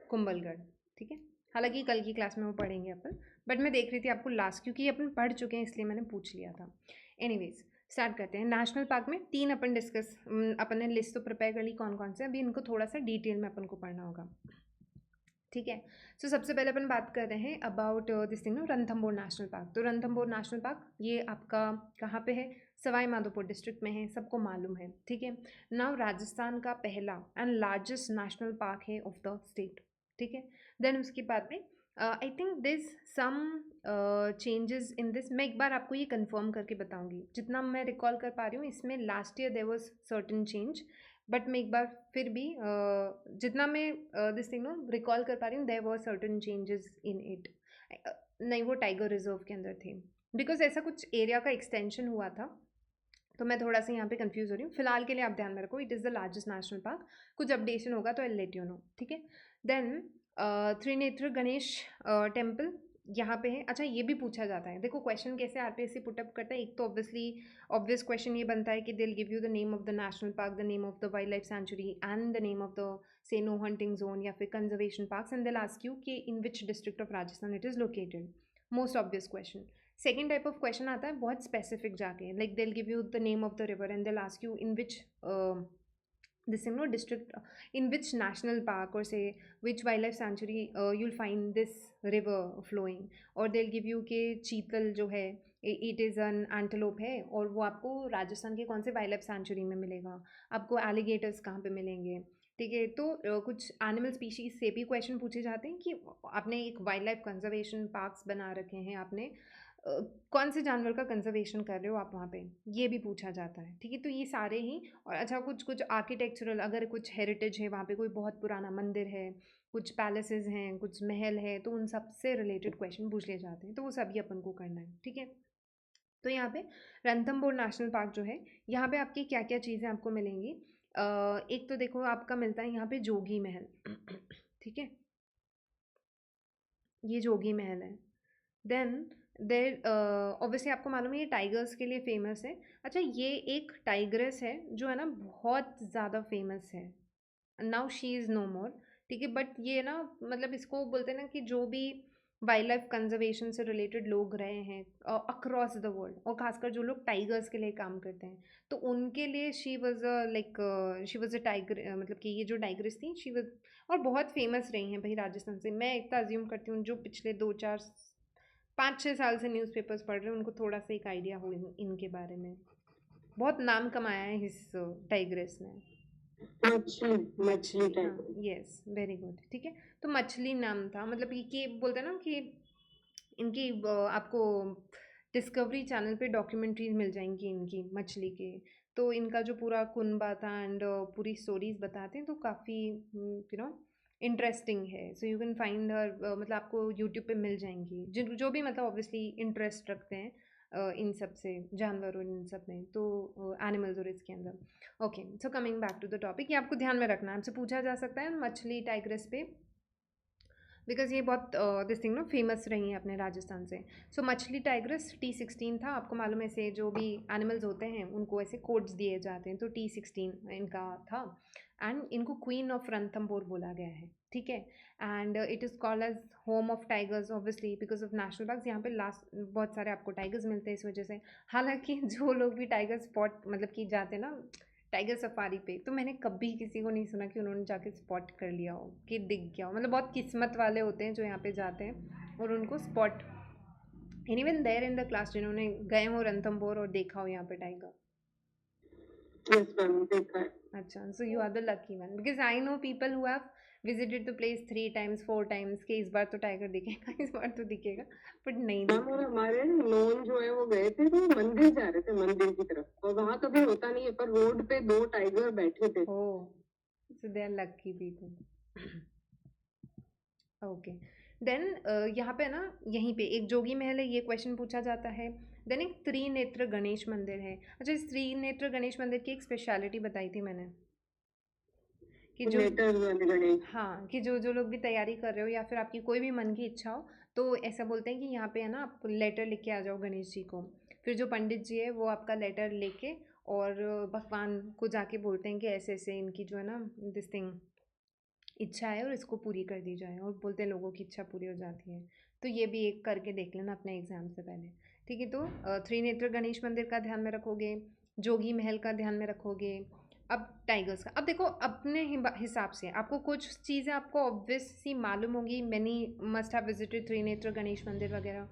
कुंभलगढ़, ठीक है। हालांकि कल की क्लास में वो पढ़ेंगे अपन, बट मैं देख रही थी आपको लास्ट, क्योंकि अपन पढ़ चुके हैं इसलिए मैंने पूछ लिया था। एनीवेज स्टार्ट करते हैं। नेशनल पार्क में 3 अपन डिस्कस, अपन ने लिस्ट तो प्रिपेयर कर ली कौन कौन से, अभी इनको थोड़ा सा डिटेल में अपन को पढ़ना होगा, ठीक है। सो सबसे पहले अपन बात कर रहे हैं about this thing, Ranthambore national park. तो रणथंभौर नेशनल पार्क ये आपका कहाँ पे है? सवाई माधोपुर डिस्ट्रिक्ट में है, सबको मालूम है, ठीक है। नाउ राजस्थान का पहला एंड लार्जेस्ट नेशनल पार्क है ऑफ द स्टेट, ठीक है। देन उसके बाद में I think this some changes in this, मैं एक बार आपको ये कंफर्म करके बताऊंगी, जितना मैं रिकॉल कर पा रही हूँ इसमें last year there was certain change, but मैं एक बार फिर भी जितना मैं दिस थिंग नो रिकॉल कर पा रही हूँ, there were certain changes in it. नहीं वो टाइगर रिजर्व के अंदर थे, बिकॉज ऐसा कुछ एरिया का एक्सटेंशन हुआ था, तो मैं थोड़ा सा यहाँ पे कंफ्यूज हो रही हूँ। फिलहाल के लिए आप ध्यान में रखो, it is the largest national park. कुछ अपडेशन होगा तो आई लेट यू नो, ठीक है। देन त्रिनेत्र गणेश टेम्पल यहाँ पे है। अच्छा ये भी पूछा जाता है, देखो क्वेश्चन कैसे आरपीएससी पुटअप करता है, एक तो ऑब्वियसली ऑब्वियस क्वेश्चन ये बनता है कि they will give you the name of the national park, the name of the wild life sanctuary and the name of the से नो हंटिंग जोन या फिर conservation parks, and they will ask you कि in which district of Rajasthan it is located. Most obvious question. Second type of question आता है बहुत स्पेसिफिक जाके, like they will give you the name of the river and they will ask you in which this you know district, in which national park or say which wildlife sanctuary you'll find this river flowing, or they'll give you के चीतल जो है इट इज़ एन एंटेलोप है, और वो आपको राजस्थान के कौन से वाइल्ड लाइफ सेंचुरी में मिलेगा, आपको एलिगेटर्स कहाँ पे मिलेंगे, ठीक है। तो कुछ एनिमल स्पीशीज से भी क्वेश्चन पूछे जाते हैं कि आपने एक वाइल्ड लाइफ कंजर्वेशन पार्क्स बना रखे हैं आपने, कौन से जानवर का कंजर्वेशन कर रहे हो आप वहाँ पे, ये भी पूछा जाता है, ठीक है। तो ये सारे ही, और अच्छा कुछ कुछ आर्किटेक्चरल, अगर कुछ हेरिटेज है वहाँ पे, कोई बहुत पुराना मंदिर है, कुछ पैलेसेस हैं, कुछ महल है, तो उन सब से रिलेटेड क्वेश्चन पूछ लिए जाते हैं, तो वो सभी अपन को करना है, ठीक है। तो यहाँ पे रणथंभौर नेशनल पार्क जो है, यहाँ पे आपकी क्या क्या चीज़ें आपको मिलेंगी। एक तो देखो आपका मिलता है यहाँ पे जोगी महल, ठीक है, ये जोगी महल है। देन देर ऑब्वियसली आपको मालूम है ये टाइगर्स के लिए फेमस है। अच्छा ये एक टाइग्रेस है जो है ना बहुत ज़्यादा फेमस है, नाउ शी इज़ नो मोर, ठीक है। बट ये ना मतलब इसको बोलते हैं ना कि जो भी वाइल्ड लाइफ कंजर्वेशन से रिलेटेड लोग रहे हैं अक्रॉस द वर्ल्ड, और खासकर जो लोग टाइगर्स के लिए काम करते हैं, तो उनके लिए she was a like she was a tiger, मतलब कि ये जो टाइग्रेस थी शी वॉज, और बहुत फेमस रही हैं भाई राजस्थान से। मैं इतना अज्यूम करती हूँ जो पिछले 2 4 5 6 साल से न्यूज़पेपर्स पढ़ रहे हैं उनको थोड़ा सा एक आइडिया हो इनके बारे में, बहुत नाम कमाया है इस टाइग्रेस ने। मछली मछली हाँ टाइगर। यस वेरी गुड, ठीक है। तो मछली नाम था, मतलब ये बोलते हैं ना कि इनकी आपको डिस्कवरी चैनल पे डॉक्यूमेंट्रीज मिल जाएंगी इनकी मछली के, तो इनका जो पूरा कुनबा था एंड पूरी स्टोरीज बताते हैं, तो काफ़ी यू नो इंटरेस्टिंग है। So you can find her, मतलब आपको यूट्यूब पे मिल जाएंगी जिन जो भी मतलब ऑब्वियसली इंटरेस्ट रखते हैं इन सब से, जानवर और इन सब में, तो एनिमल्स और इसके अंदर। Okay so coming back to the topic, ये आपको ध्यान में रखना है, आपसे पूछा जा सकता है मछली टाइग्रेस पे, बिकॉज ये बहुत दिस थिंग ना फेमस रही हैं अपने राजस्थान से। सो मछली टाइग्रेस T16 था, आपको मालूम है ऐसे जो भी एनिमल्स होते हैं उनको ऐसे कोड्स दिए जाते हैं, तो T16 इनका था, एंड इनको क्वीन ऑफ रणथंभौर बोला गया है, ठीक है। And it is called age home of tigers obviously because of national park, यहाँ पे लास्ट बहुत सारे आपको टाइगर्स मिलते हैं इस वजह से। हालांकि जो लोग भी टाइगर स्पॉट मतलब कि जाते हैं ना टाइगर सफारी पे, तो मैंने कभी किसी को नहीं सुना कि उन्होंने जाके स्पॉट कर लिया हो कि दिख गया हो, मतलब बहुत किस्मत वाले होते हैं जो यहाँ पे जाते हैं और उनको spot, anyone there in the class जिन्होंने गए हो रणथंभौर और देखा हो यहाँ पे टाइगर। यस मैम देखा है। अच्छा so you are the lucky one, because I know people who have visited the place 3 times 4 times कि इस बार तो टाइगर दिखेगा, इस बार तो दिखेगा, बट नहीं मैम और हमारे नोन जो है वो गए थे तो मंदिर जा रहे थे, मंदिर की तरफ, और वहां कभी होता नहीं है, पर रोड पे 2 टाइगर बैठे थे। Oh, so they are lucky people. Okay, then यहाँ पे ना, यहीं पे एक जोगी महल है, ये क्वेश्चन पूछा जाता है। देन एक त्रिनेत्र गणेश मंदिर है। अच्छा, इस त्रिनेत्र गणेश मंदिर की एक स्पेशलिटी बताई थी मैंने कि जो, हाँ, कि जो जो लोग भी तैयारी कर रहे हो या फिर आपकी कोई भी मन की इच्छा हो, तो ऐसा बोलते हैं कि यहाँ पे है ना, आप लेटर लिख के आ जाओ गणेश जी को। फिर जो पंडित जी है वो आपका लेटर लेके और भगवान को जाके बोलते हैं कि ऐसे ऐसे इनकी जो है ना दिस थिंग इच्छा है और इसको पूरी कर दी जाए, और बोलते हैं लोगों की इच्छा पूरी हो जाती है। तो ये भी एक करके देख लेना अपने एग्जाम से पहले। ठीक है, तो त्रिनेत्र गणेश मंदिर का ध्यान में रखोगे, जोगी महल का ध्यान में रखोगे। अब टाइगर्स का, अब देखो अपने हिसाब से आपको कुछ चीज़ें आपको ऑब्वियस सी मालूम होंगी, many must have visited Trinetra Ganesh मंदिर वगैरह,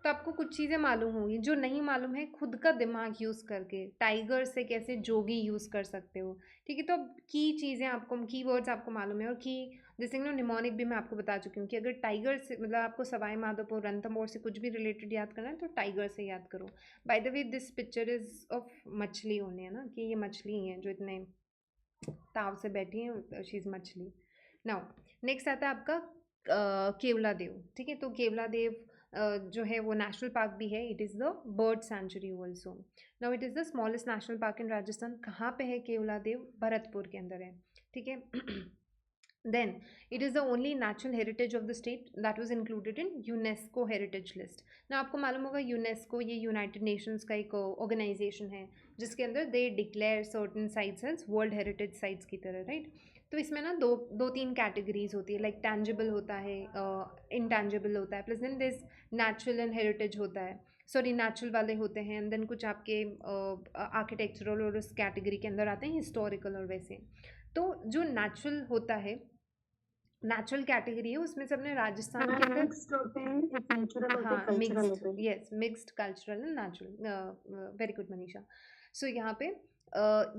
तो आपको कुछ चीज़ें मालूम होंगी। जो नहीं मालूम है, खुद का दिमाग यूज़ करके टाइगर से कैसे जोगी यूज़ कर सकते हो। ठीक है, तो अब की चीज़ें आपको, की वर्ड्स आपको मालूम है, और की दिस थिंग निमोनिक भी मैं आपको बता चुकी हूँ कि अगर टाइगर से मतलब आपको सवाई माधोपुर रणथंभौर से कुछ भी रिलेटेड याद करना है तो टाइगर से याद करो। By the way this picture is of मछली होने, है ना, कि ये मछली हैं जो इतने ताव से बैठी हैं, शी इज़ मछली। नाउ नेक्स्ट आता है आपका केवला देव। ठीक है, तो केवला देव जो है वो नेशनल पार्क भी है, it is the bird sanctuary also. Now it is the smallest national park इन राजस्थान। कहाँ पे है केवला देव? भरतपुर के अंदर है। ठीक है, then it is the only natural heritage of the state that was included in UNESCO heritage list. ना आपको मालूम होगा यूनेस्को ये यूनाइटेड नेशंस का एक ऑर्गेनाइजेशन है जिसके अंदर they declare certain sites as world heritage sites की तरह, राइट। तो इसमें ना दो तीन कैटेगरीज होती है, लाइक टैंजिबल होता है, इनटैंजिबल होता है, plus then this natural and heritage होता है। सॉरी, नेचुरल वाले होते हैं, एंड देन कुछ आपके आर्किटेक्चरल और उस कैटेगरी के अंदर आते हैं हिस्टोरिकल और वैसे। तो जो नेचुरल होता है, नेचुरल कैटेगरी है, उसमें से अपने राजस्थान के अंदर मिक्स्ड होते हैं, एक नेचुरल होते हैं, हाँ, कल्चरल मिक्स्ड, होते हैं। Yes, mixed cultural and natural. Very good Manisha. So यहाँ पे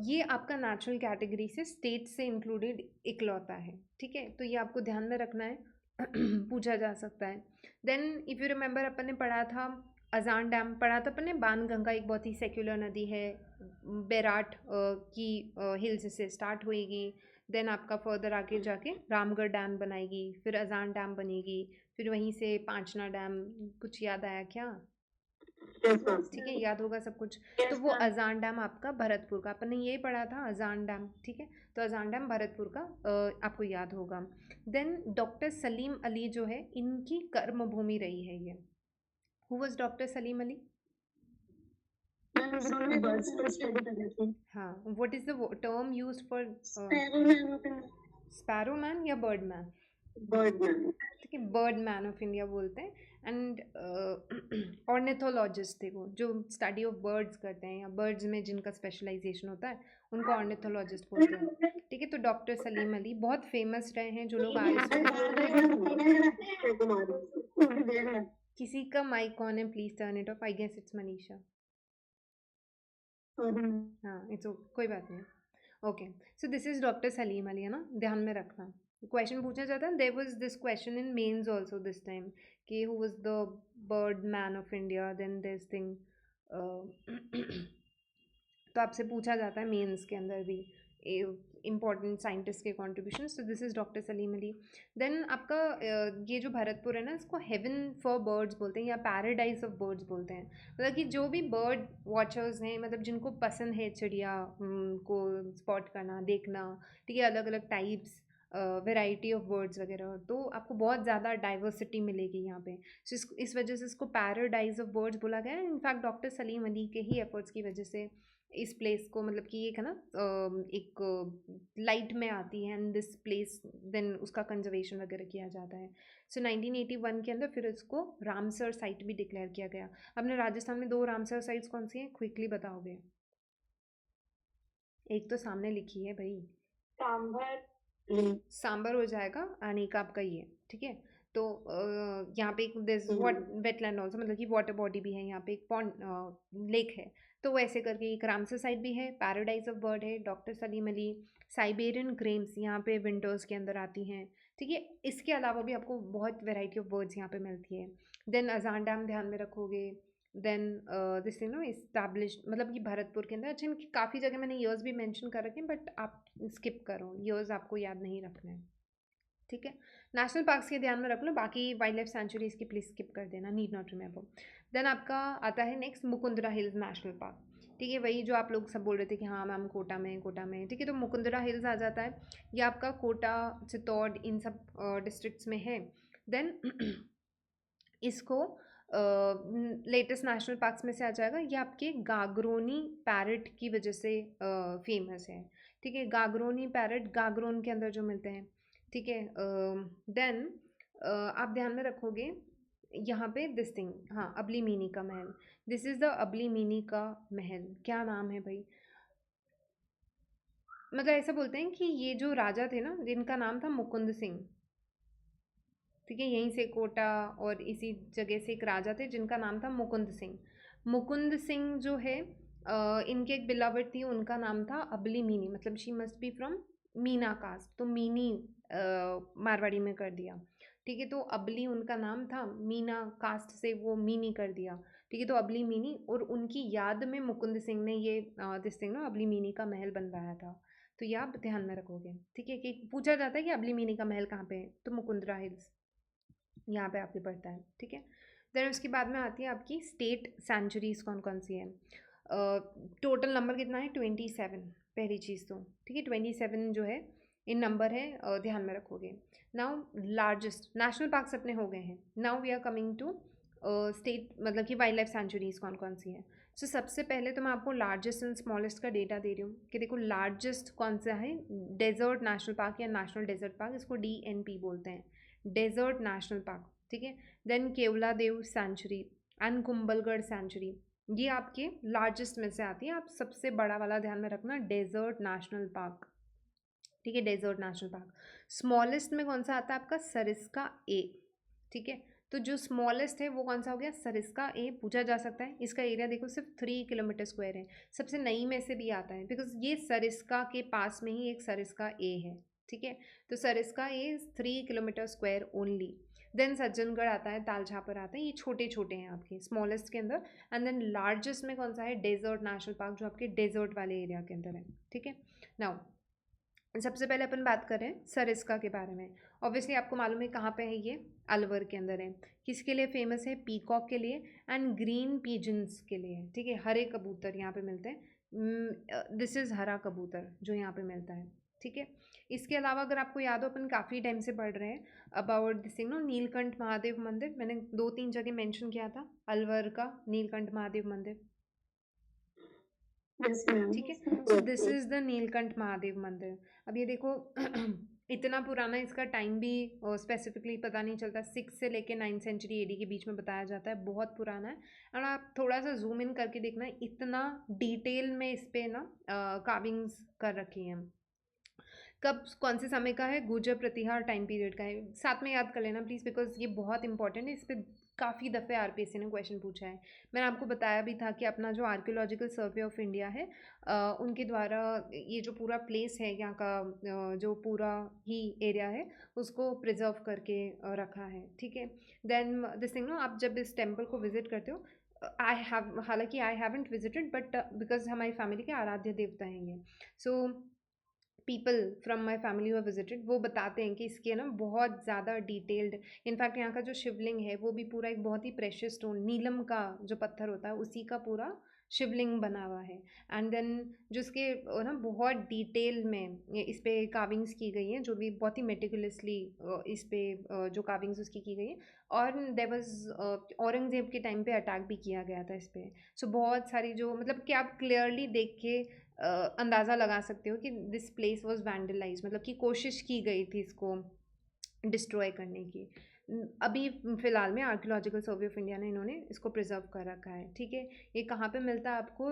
ये आपका नेचुरल कैटेगरी से स्टेट से इंक्लूडेड इकलौता है। ठीक है, तो ये आपको ध्यान में रखना है, पूछा जा सकता है। देन इफ़ यू रिमेंबर अपन ने पढ़ा था अजान डैम, पढ़ा था अपन ने, बाणगंगा एक बहुत ही सेक्युलर नदी है, बैराट की हिल्स से स्टार्ट होएगी, देन आपका फर्दर आगे जाके रामगढ़ डैम बनाएगी, फिर अजान डैम बनेगी, फिर वहीं से पांचना डैम। कुछ याद आया क्या? ठीक है, याद होगा सब कुछ। तो वो अजान डैम आपका भरतपुर का, अपन ने यही पढ़ा था अजान डैम। ठीक है, तो अजान डैम भरतपुर का आपको याद होगा। देन डॉक्टर सलीम अली जो है, इनकी कर्म भूमि रही है ये। Who was doctor Salim Ali? हाँ, what is the term used for sparrow man या बर्ड मैन? Bird man. ठीक है, बर्ड मैन ऑफ इंडिया बोलते हैं। एंड ऑर्निथोलॉजिस्ट थे वो, जो स्टडी ऑफ बर्ड्स करते हैं या बर्ड्स में जिनका स्पेशलाइजेशन होता है, उनको ऑर्निथोलॉजिस्ट बोलते हैं। ठीक है, तो डॉक्टर सलीम अली बहुत फेमस रहे हैं, जो लोग किसी का माइक ऑन है, please turn it off. I guess it's Manisha. हाँ, इट्स कोई बात नहीं। Okay, so this is doctor Salim Ali, है ना, ध्यान में रखना। क्वेश्चन पूछा जाता है, there was this question in mains also this time कि who was the bird man of India, then this thing. तो आपसे पूछा जाता है मेंस के अंदर भी इम्पॉर्टेंट साइंटिस्ट के contribution. So this is doctor Salim Ali. Then आपका ये जो भरतपुर है ना, इसको हेवन फॉर बर्ड्स बोलते हैं या पैराडाइज ऑफ बर्ड्स बोलते हैं। मतलब कि जो भी बर्ड वॉचर्स हैं, मतलब जिनको पसंद है चिड़िया को स्पॉट करना, देखना, ठीक है, अलग अलग टाइप्स, वेराइटी ऑफ बर्ड्स वगैरह, तो आपको बहुत ज़्यादा डाइवर्सिटी मिलेगी यहाँ पे। सो इस वजह से इसको पैराडाइज ऑफ बर्ड्स बोला गया है। इनफैक्ट डॉक्टर सलीम अली के ही एफर्ट्स की वजह से इस प्लेस को, मतलब कि एक है ना एक लाइट में आती है, एंड दिस प्लेस देन उसका कंजर्वेशन वगैरह किया जाता है। सो 1981 के अंदर फिर इसको रामसर साइट भी डिक्लेयर किया गया। अपने राजस्थान में 2 रामसर साइट्स कौन सी हैं, क्विकली बताओगे? एक तो सामने लिखी है भाई, सांबर हो जाएगा, और एक आपका ये। ठीक है, तो यहाँ पे एक दिस वेटलैंड ऑल्सो, मतलब कि वाटर बॉडी भी है यहाँ पे, एक पॉन्ड लेक है। तो वैसे करके एक रामसर साइट भी है, पैराडाइज ऑफ बर्ड है, doctor Salim Ali. Siberian cranes यहाँ पे विंटर्स के अंदर आती हैं। ठीक है। इसके अलावा भी आपको बहुत वेराइटी ऑफ बर्ड्स यहाँ पे मिलती है। देन अजान डैम ध्यान में रखोगे। Then this you know establish, मतलब कि भरतपुर के अंदर, अच्छा इनकी काफ़ी जगह मैंने ईयर्स भी मेंशन कर रखे हैं, बट आप स्किप करो, ईयर्स आपको याद नहीं रखना है, ठीक है। नेशनल पार्क्स के ध्यान में रख लो, बाकी वाइल्ड लाइफ सेंचुरीज की प्लीज स्किप कर देना, नीड नॉट रिमेंबर। देन आपका आता है next Mukundra hills national park, ठीक है। वही जो आप लोग सब बोल रहे थे कि हाँ मैम कोटा में, ठीक है। तो मुकुंदरा हिल्स आ जाता है, ये आपका कोटा, चित्तौड़, इन सब डिस्ट्रिक्ट्स में है। देन इसको लेटेस्ट नेशनल पार्क्स में से आ जाएगा, ये आपके गागरोनी पैरट की वजह से फेमस है, ठीक है। गागरोनी पैरट गागरोन के अंदर जो मिलते हैं, ठीक है। देन आप ध्यान में रखोगे यहाँ पे दिस थिंग, हाँ अबली मीनी का महल, दिस इज़ द अबली मीनी का महल। क्या नाम है भाई, मतलब ऐसा बोलते हैं कि ये जो राजा थे ना, जिनका नाम था मुकुंद सिंह, ठीक है। यहीं से कोटा और इसी जगह से एक राजा थे जिनका नाम था मुकुंद सिंह। मुकुंद सिंह जो है इनके एक बिलावट थी, उनका नाम था अबली मीनी, मतलब she must be from Meena caste, तो मीनी मारवाड़ी में कर दिया, ठीक है। तो अबली उनका नाम था, मीना कास्ट से वो मीनी कर दिया, ठीक है। तो अबली मीनी, और उनकी याद में मुकुंद सिंह ने ये दिस थिंग ना अबली मीनी का महल बनवाया था। तो ये आप ध्यान में रखोगे, ठीक है। कि पूछा जाता है कि अबली मीनी का महल कहाँ पे है, तो मुकुंदरा हिल्स यहाँ पे आपके पड़ता है, ठीक है। देन उसके बाद में आती है आपकी स्टेट सेंचुरीज कौन कौन सी हैं। टोटल नंबर कितना है, 27, पहली चीज़ तो, ठीक है। 27 जो है इन नंबर है, ध्यान में रखोगे। नाउ लार्जेस्ट नेशनल पार्क्स अपने हो गए हैं, now we are coming to state, मतलब कि वाइल्ड लाइफ सेंचुरीज कौन कौन सी हैं। सो सबसे पहले तो मैं आपको लार्जेस्ट एंड स्मॉलेस्ट का डेटा दे रही हूँ कि देखो लार्जेस्ट कौन सा है, डेजर्ट नेशनल पार्क या नेशनल डेजर्ट पार्क, इसको DNP बोलते हैं, डेजर्ट नेशनल पार्क, ठीक है। Then Keoladeo sanctuary and Kumbhalgarh sanctuary, ये आपके लार्जेस्ट में से आती है। आप सबसे बड़ा वाला ध्यान में रखना, डेजर्ट नेशनल पार्क, ठीक है, डेजर्ट नेशनल पार्क। स्मॉलेस्ट में कौन सा आता है आपका, सरिस्का ए, ठीक है। तो जो स्मॉलेस्ट है वो कौन सा हो गया, सरिस्का ए, पूछा जा सकता है। इसका एरिया देखो सिर्फ 3 किलोमीटर स्क्वायर है, सबसे नई में से भी आता है, बिकॉज ये सरिस्का के पास में ही एक सरिस्का ए है, ठीक है। तो Sariska A 3 kilometre square only. Then Sajjangarh आता है, तालछापर आता है, ये छोटे छोटे हैं आपके स्मॉलेस्ट के अंदर। एंड देन लार्जेस्ट में कौन सा है, डेजर्ट नेशनल पार्क, जो आपके डेजर्ट वाले एरिया के अंदर है, ठीक है। नाउ सबसे पहले अपन बात करें सरिस्का के बारे में। ऑब्वियसली आपको मालूम है कहाँ पे है ये, अलवर के अंदर है। किसके लिए फेमस है, पीकॉक के लिए एंड ग्रीन पीजन्स के लिए, ठीक है। हरे कबूतर यहाँ पे मिलते हैं, दिस इज़ हरा कबूतर जो यहाँ पे मिलता है, ठीक है। इसके अलावा अगर आपको याद हो, अपन काफ़ी टाइम से पढ़ रहे हैं about this thing no, Neelkanth Mahadev मंदिर, मैंने 2-3 जगह मेंशन किया था अलवर का नीलकंठ महादेव मंदिर, ठीक है। So this is the Neelkanth Mahadev मंदिर। अब ये देखो इतना पुराना, इसका टाइम भी स्पेसिफिकली पता नहीं चलता, 6 से लेके 9 सेंचुरी AD के बीच में बताया जाता है, बहुत पुराना है। और आप थोड़ा सा जूम इन करके देखना, इतना डिटेल में इस पे ना कार्विंग्स कर रखी हैं। कब कौन से समय का है, गुर्जर प्रतिहार टाइम पीरियड का है, साथ में याद कर लेना प्लीज़, बिकॉज ये बहुत इंपॉर्टेंट है। इस पर काफ़ी दफ़े RPSC ने क्वेश्चन पूछा है। मैंने आपको बताया भी था कि अपना जो आर्कियोलॉजिकल सर्वे ऑफ इंडिया है, उनके द्वारा ये जो पूरा प्लेस है यहाँ का, जो पूरा ही एरिया है उसको प्रिजर्व करके रखा है, ठीक है। देन दिस थिंग नो, आप जब इस टेम्पल को विजिट करते हो, हालांकि I haven't visited, but because हमारी फैमिली के आराध्य देवता हैं ये, so people from my family हुआ विजिटेड, वो बताते हैं कि इसके ना बहुत ज़्यादा डिटेल्ड, इनफैक्ट यहाँ का जो शिवलिंग है वो भी पूरा एक बहुत ही प्रेशियस स्टोन, नीलम का जो पत्थर होता है उसी का पूरा शिवलिंग बना हुआ है। एंड देन जो इसके ना बहुत डिटेल में इस पे कार्विंग्स की गई हैं, जो भी बहुत ही मेटिकुलसली इस पे जो कार्विंग्स उसकी की गई है। और देयर वाज औरंगजेब के टाइम पे अटैक भी किया गया था इस पे। सो बहुत सारी जो, मतलब कि आप क्लियरली देख के अंदाज़ा लगा सकते हो कि दिस प्लेस वॉज वैंडलाइज, मतलब कि कोशिश की गई थी इसको डिस्ट्रॉय करने की। अभी फ़िलहाल में आर्कियोलॉजिकल सर्वे ऑफ इंडिया ने इन्होंने इसको प्रिजर्व कर रखा है, ठीक है। ये कहाँ पे मिलता है आपको,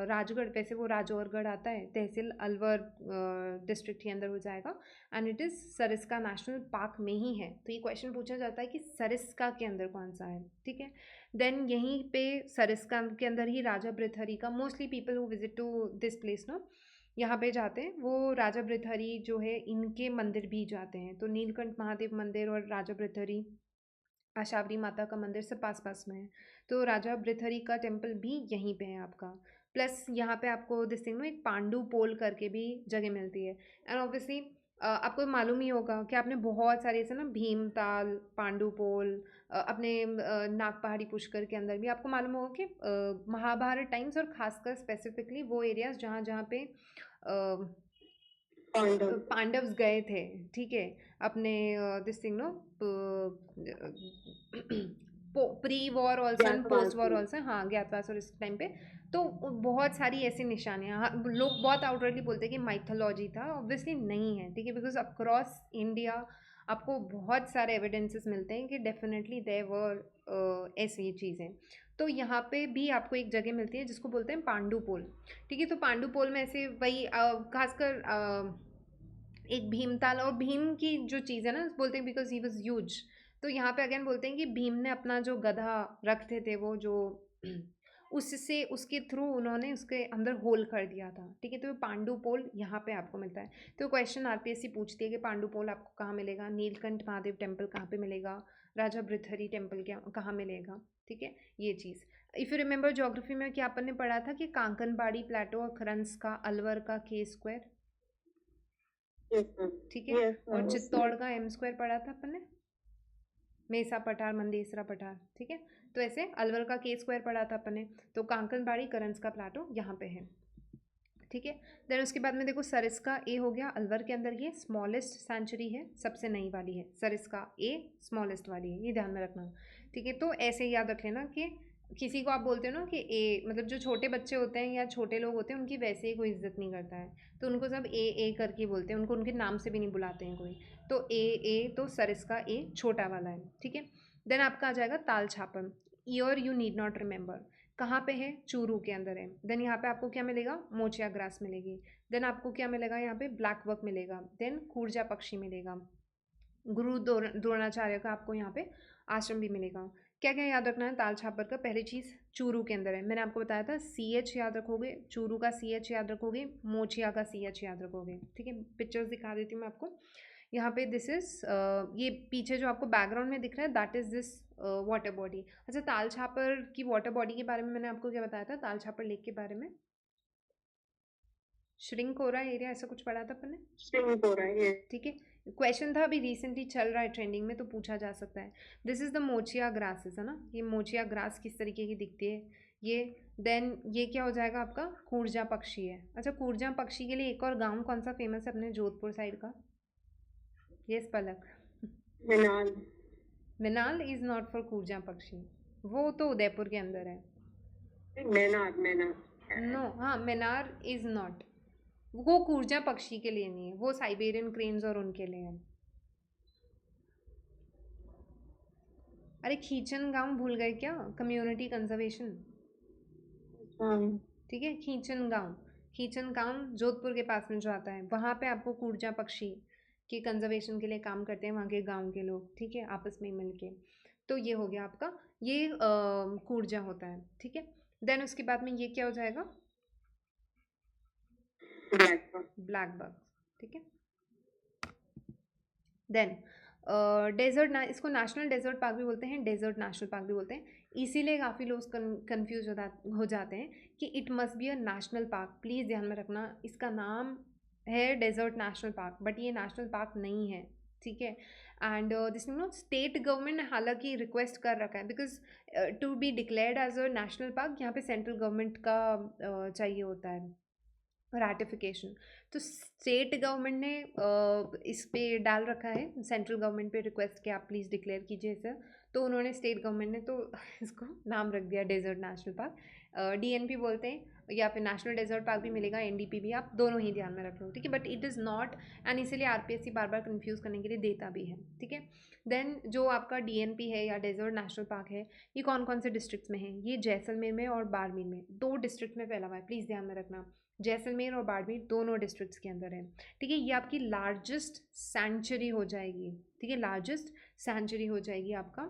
राजगढ़, वैसे वो राजौरगढ़ आता है, तहसील अलवर डिस्ट्रिक्ट के अंदर हो जाएगा। And it is Sariska national park में ही है। तो ये क्वेश्चन पूछा जाता है कि सरिस्का के अंदर कौन सा है, ठीक है। देन यहीं पे सरिस्का के अंदर ही राजा भृतहरि का, mostly people who visit to this place no, यहाँ पे जाते हैं, वो राजा भृतहरि जो है इनके मंदिर भी जाते हैं। तो नीलकंठ महादेव मंदिर और राजा भृतहरि आशावरी माता का मंदिर सब पास पास में है। तो राजा भृतहरि का टेम्पल भी यहीं पे है आपका। प्लस यहाँ पे आपको दिस थिंग एक पांडु पोल करके भी जगह मिलती है। एंड ऑब्वियसली आपको मालूम ही होगा कि आपने बहुत सारे ऐसे ना भीमताल, पांडु पोल, अपने नाग पहाड़ी पुष्कर के अंदर भी आपको मालूम होगा कि महाभारत टाइम्स और खासकर स्पेसिफिकली वो एरियाज जहाँ जहाँ पे पांडव्स गए थे, ठीक है, अपने this thing no pre war also and post war also, हाँ ज्ञातवास और इस टाइम पे। तो बहुत सारी ऐसी निशानियाँ, हाँ, लोग बहुत आउटवर्डली बोलते हैं कि माइथोलॉजी था, ऑब्वियसली नहीं है, ठीक है, बिकॉज अक्रॉस इंडिया आपको बहुत सारे एविडेंसेस मिलते हैं कि डेफिनेटली देयर वर ऐसी चीज़ें। तो यहाँ पे भी आपको एक जगह मिलती है जिसको बोलते हैं पांडु पोल, ठीक है। तो पांडु पोल में ऐसे वही खासकर एक भीमताल, और भीम की जो चीज़ है ना बोलते हैं बिकॉज ही वॉज ह्यूज। तो यहाँ पे अगेन बोलते हैं कि भीम ने अपना जो गधा रखते थे वो जो उससे उसके थ्रू उन्होंने उसके अंदर होल कर दिया था, ठीक है। तो पांडु पोल यहाँ पे आपको मिलता है। तो क्वेश्चन आरपीएससी पूछती है कि पांडु पोल आपको कहाँ मिलेगा, नीलकंठ महादेव टेम्पल कहाँ पे मिलेगा, राजा भृतहरि टेम्पल कहाँ मिलेगा, ठीक है, ये चीज़। इफ़ यू रिमेंबर ज्योग्राफी में क्या अपन ने पढ़ा था कि कांकनबाड़ी प्लेटो और खरंस का अलवर का के स्क्वायर, ठीक है, और चित्तौड़ का एम स्क्वायर पढ़ा था अपन ने, मेसा पठार मंदेसरा पठार, ठीक है। तो ऐसे अलवर का के स्क्वायर पढ़ा था अपन ने। तो कांकनबाड़ी करंस का प्लाटो यहाँ पे है, ठीक है। देन उसके बाद में देखो सरिस्का ए हो गया, अलवर के अंदर ये स्मॉलेस्ट सेंचुरी है, सबसे नई वाली है सरिस्का ए, स्मॉलेस्ट वाली है, ये ध्यान में रखना, ठीक है। तो ऐसे ही याद रख लेना कि किसी को आप बोलते हो ना कि ए, मतलब जो छोटे बच्चे होते हैं या छोटे लोग होते हैं उनकी वैसे ही कोई इज्जत नहीं करता है, तो उनको सब ए करके बोलते हैं, उनको उनके नाम से भी नहीं बुलाते हैं कोई। तो ए तो सरिस्का ए छोटा वाला है, ठीक है। देन आपका आ जाएगा Tal Chhapar, here you need not remember, कहाँ पे है, चूरू के अंदर है। देन यहाँ पे आपको क्या मिलेगा, मोचिया ग्रास मिलेगी। देन आपको क्या मिलेगा, यहाँ पे ब्लैक वर्क मिलेगा। देन खूरजा पक्षी मिलेगा, गुरु द्रोणाचार्य का आपको यहाँ पे आश्रम भी मिलेगा। क्या क्या याद रखना है ताल छापर का, पहली चीज़ चूरू के अंदर है, मैंने आपको बताया था CH याद रखोगे, चूरू का CH याद रखोगे, मोचिया का CH याद रखोगे, ठीक है। पिक्चर्स दिखा देती हूँ मैं आपको यहाँ पे। दिस इज ये पीछे जो आपको बैकग्राउंड में दिख रहा है that is this water body. अच्छा, ताल छापर की वाटर बॉडी के बारे में मैंने आपको क्या बताया था, ताल छापर लेक के बारे में, श्रिंक हो रहा है एरिया, ऐसा कुछ पढ़ा था अपन ने, श्रिंक हो रहा है, ठीक है। क्वेश्चन था अभी रिसेंटली चल रहा है ट्रेंडिंग में, तो पूछा जा सकता है। This is the Mochia grasses, है ना, ये मोचिया ग्रास किस तरीके की दिखती है ये। देन ये क्या हो जाएगा आपका, कूर्जा पक्षी है। अच्छा, कूर्जा पक्षी के लिए एक और गांव कौन सा फेमस है अपने जोधपुर साइड का, yes Palak, Minal. Minal is not for कूर्जा पक्षी, वो तो उदयपुर के अंदर है। नो, हाँ, मिनार इज नॉट, वो कूर्जा पक्षी के लिए नहीं है, वो साइबेरियन क्रेन्स और उनके लिए है। अरे खींचन गांव भूल गए क्या, कम्युनिटी कंजर्वेशन, ठीक है। खींचन गांव जोधपुर के पास में जो आता है, वहाँ पे आपको कूर्जा पक्षी के कंजर्वेशन के लिए काम करते हैं वहाँ के गांव के लोग, ठीक है, आपस में मिलके। तो ये हो गया आपका, ये कूर्जा होता है, ठीक है। देन उसके बाद में ये क्या हो जाएगा, ब्लैक बग, ठीक है। देन डेजर्ट इसको नेशनल डेजर्ट पार्क भी बोलते हैं, डेजर्ट नेशनल पार्क भी बोलते हैं। इसीलिए काफ़ी लोग कंफ्यूज हो जाते हैं कि it must be a national park. Please ध्यान में रखना, इसका नाम है डेजर्ट नेशनल पार्क, बट ये नेशनल पार्क नहीं है, ठीक है। And this no state government ने हालांकि रिक्वेस्ट कर रखा है, because to be declared as a national park यहाँ पे सेंट्रल गवर्नमेंट का चाहिए होता है रैटिफिकेशन। तो स्टेट गवर्नमेंट ने इस पे डाल रखा है, सेंट्रल गवर्नमेंट पे रिक्वेस्ट कि आप प्लीज़ डिक्लेयर कीजिए सर। तो उन्होंने स्टेट गवर्नमेंट ने तो इसको नाम रख दिया डेजर्ट नेशनल पार्क, DNP बोलते हैं, या फिर नेशनल डेजर्ट पार्क भी मिलेगा, NDP भी, आप दोनों ही ध्यान में रख लो, ठीक है। But it is not, and इसीलिए RPSC बार बार कन्फ्यूज़ करने के लिए देता भी है, ठीक है। देन जो आपका DNP है या डेजर्ट नेशनल पार्क है, ये कौन कौन से डिस्ट्रिक्ट्स में है, ये जैसलमेर में और बाड़मेर में, 2 डिस्ट्रिक्ट में फैला हुआ है, प्लीज़ ध्यान में रखना। जैसलमेर और बाड़मेर दोनों डिस्ट्रिक्ट्स के अंदर है, ठीक है। ये आपकी लार्जेस्ट सेंचुरी हो जाएगी, ठीक है, लार्जेस्ट सेंचुरी हो जाएगी आपका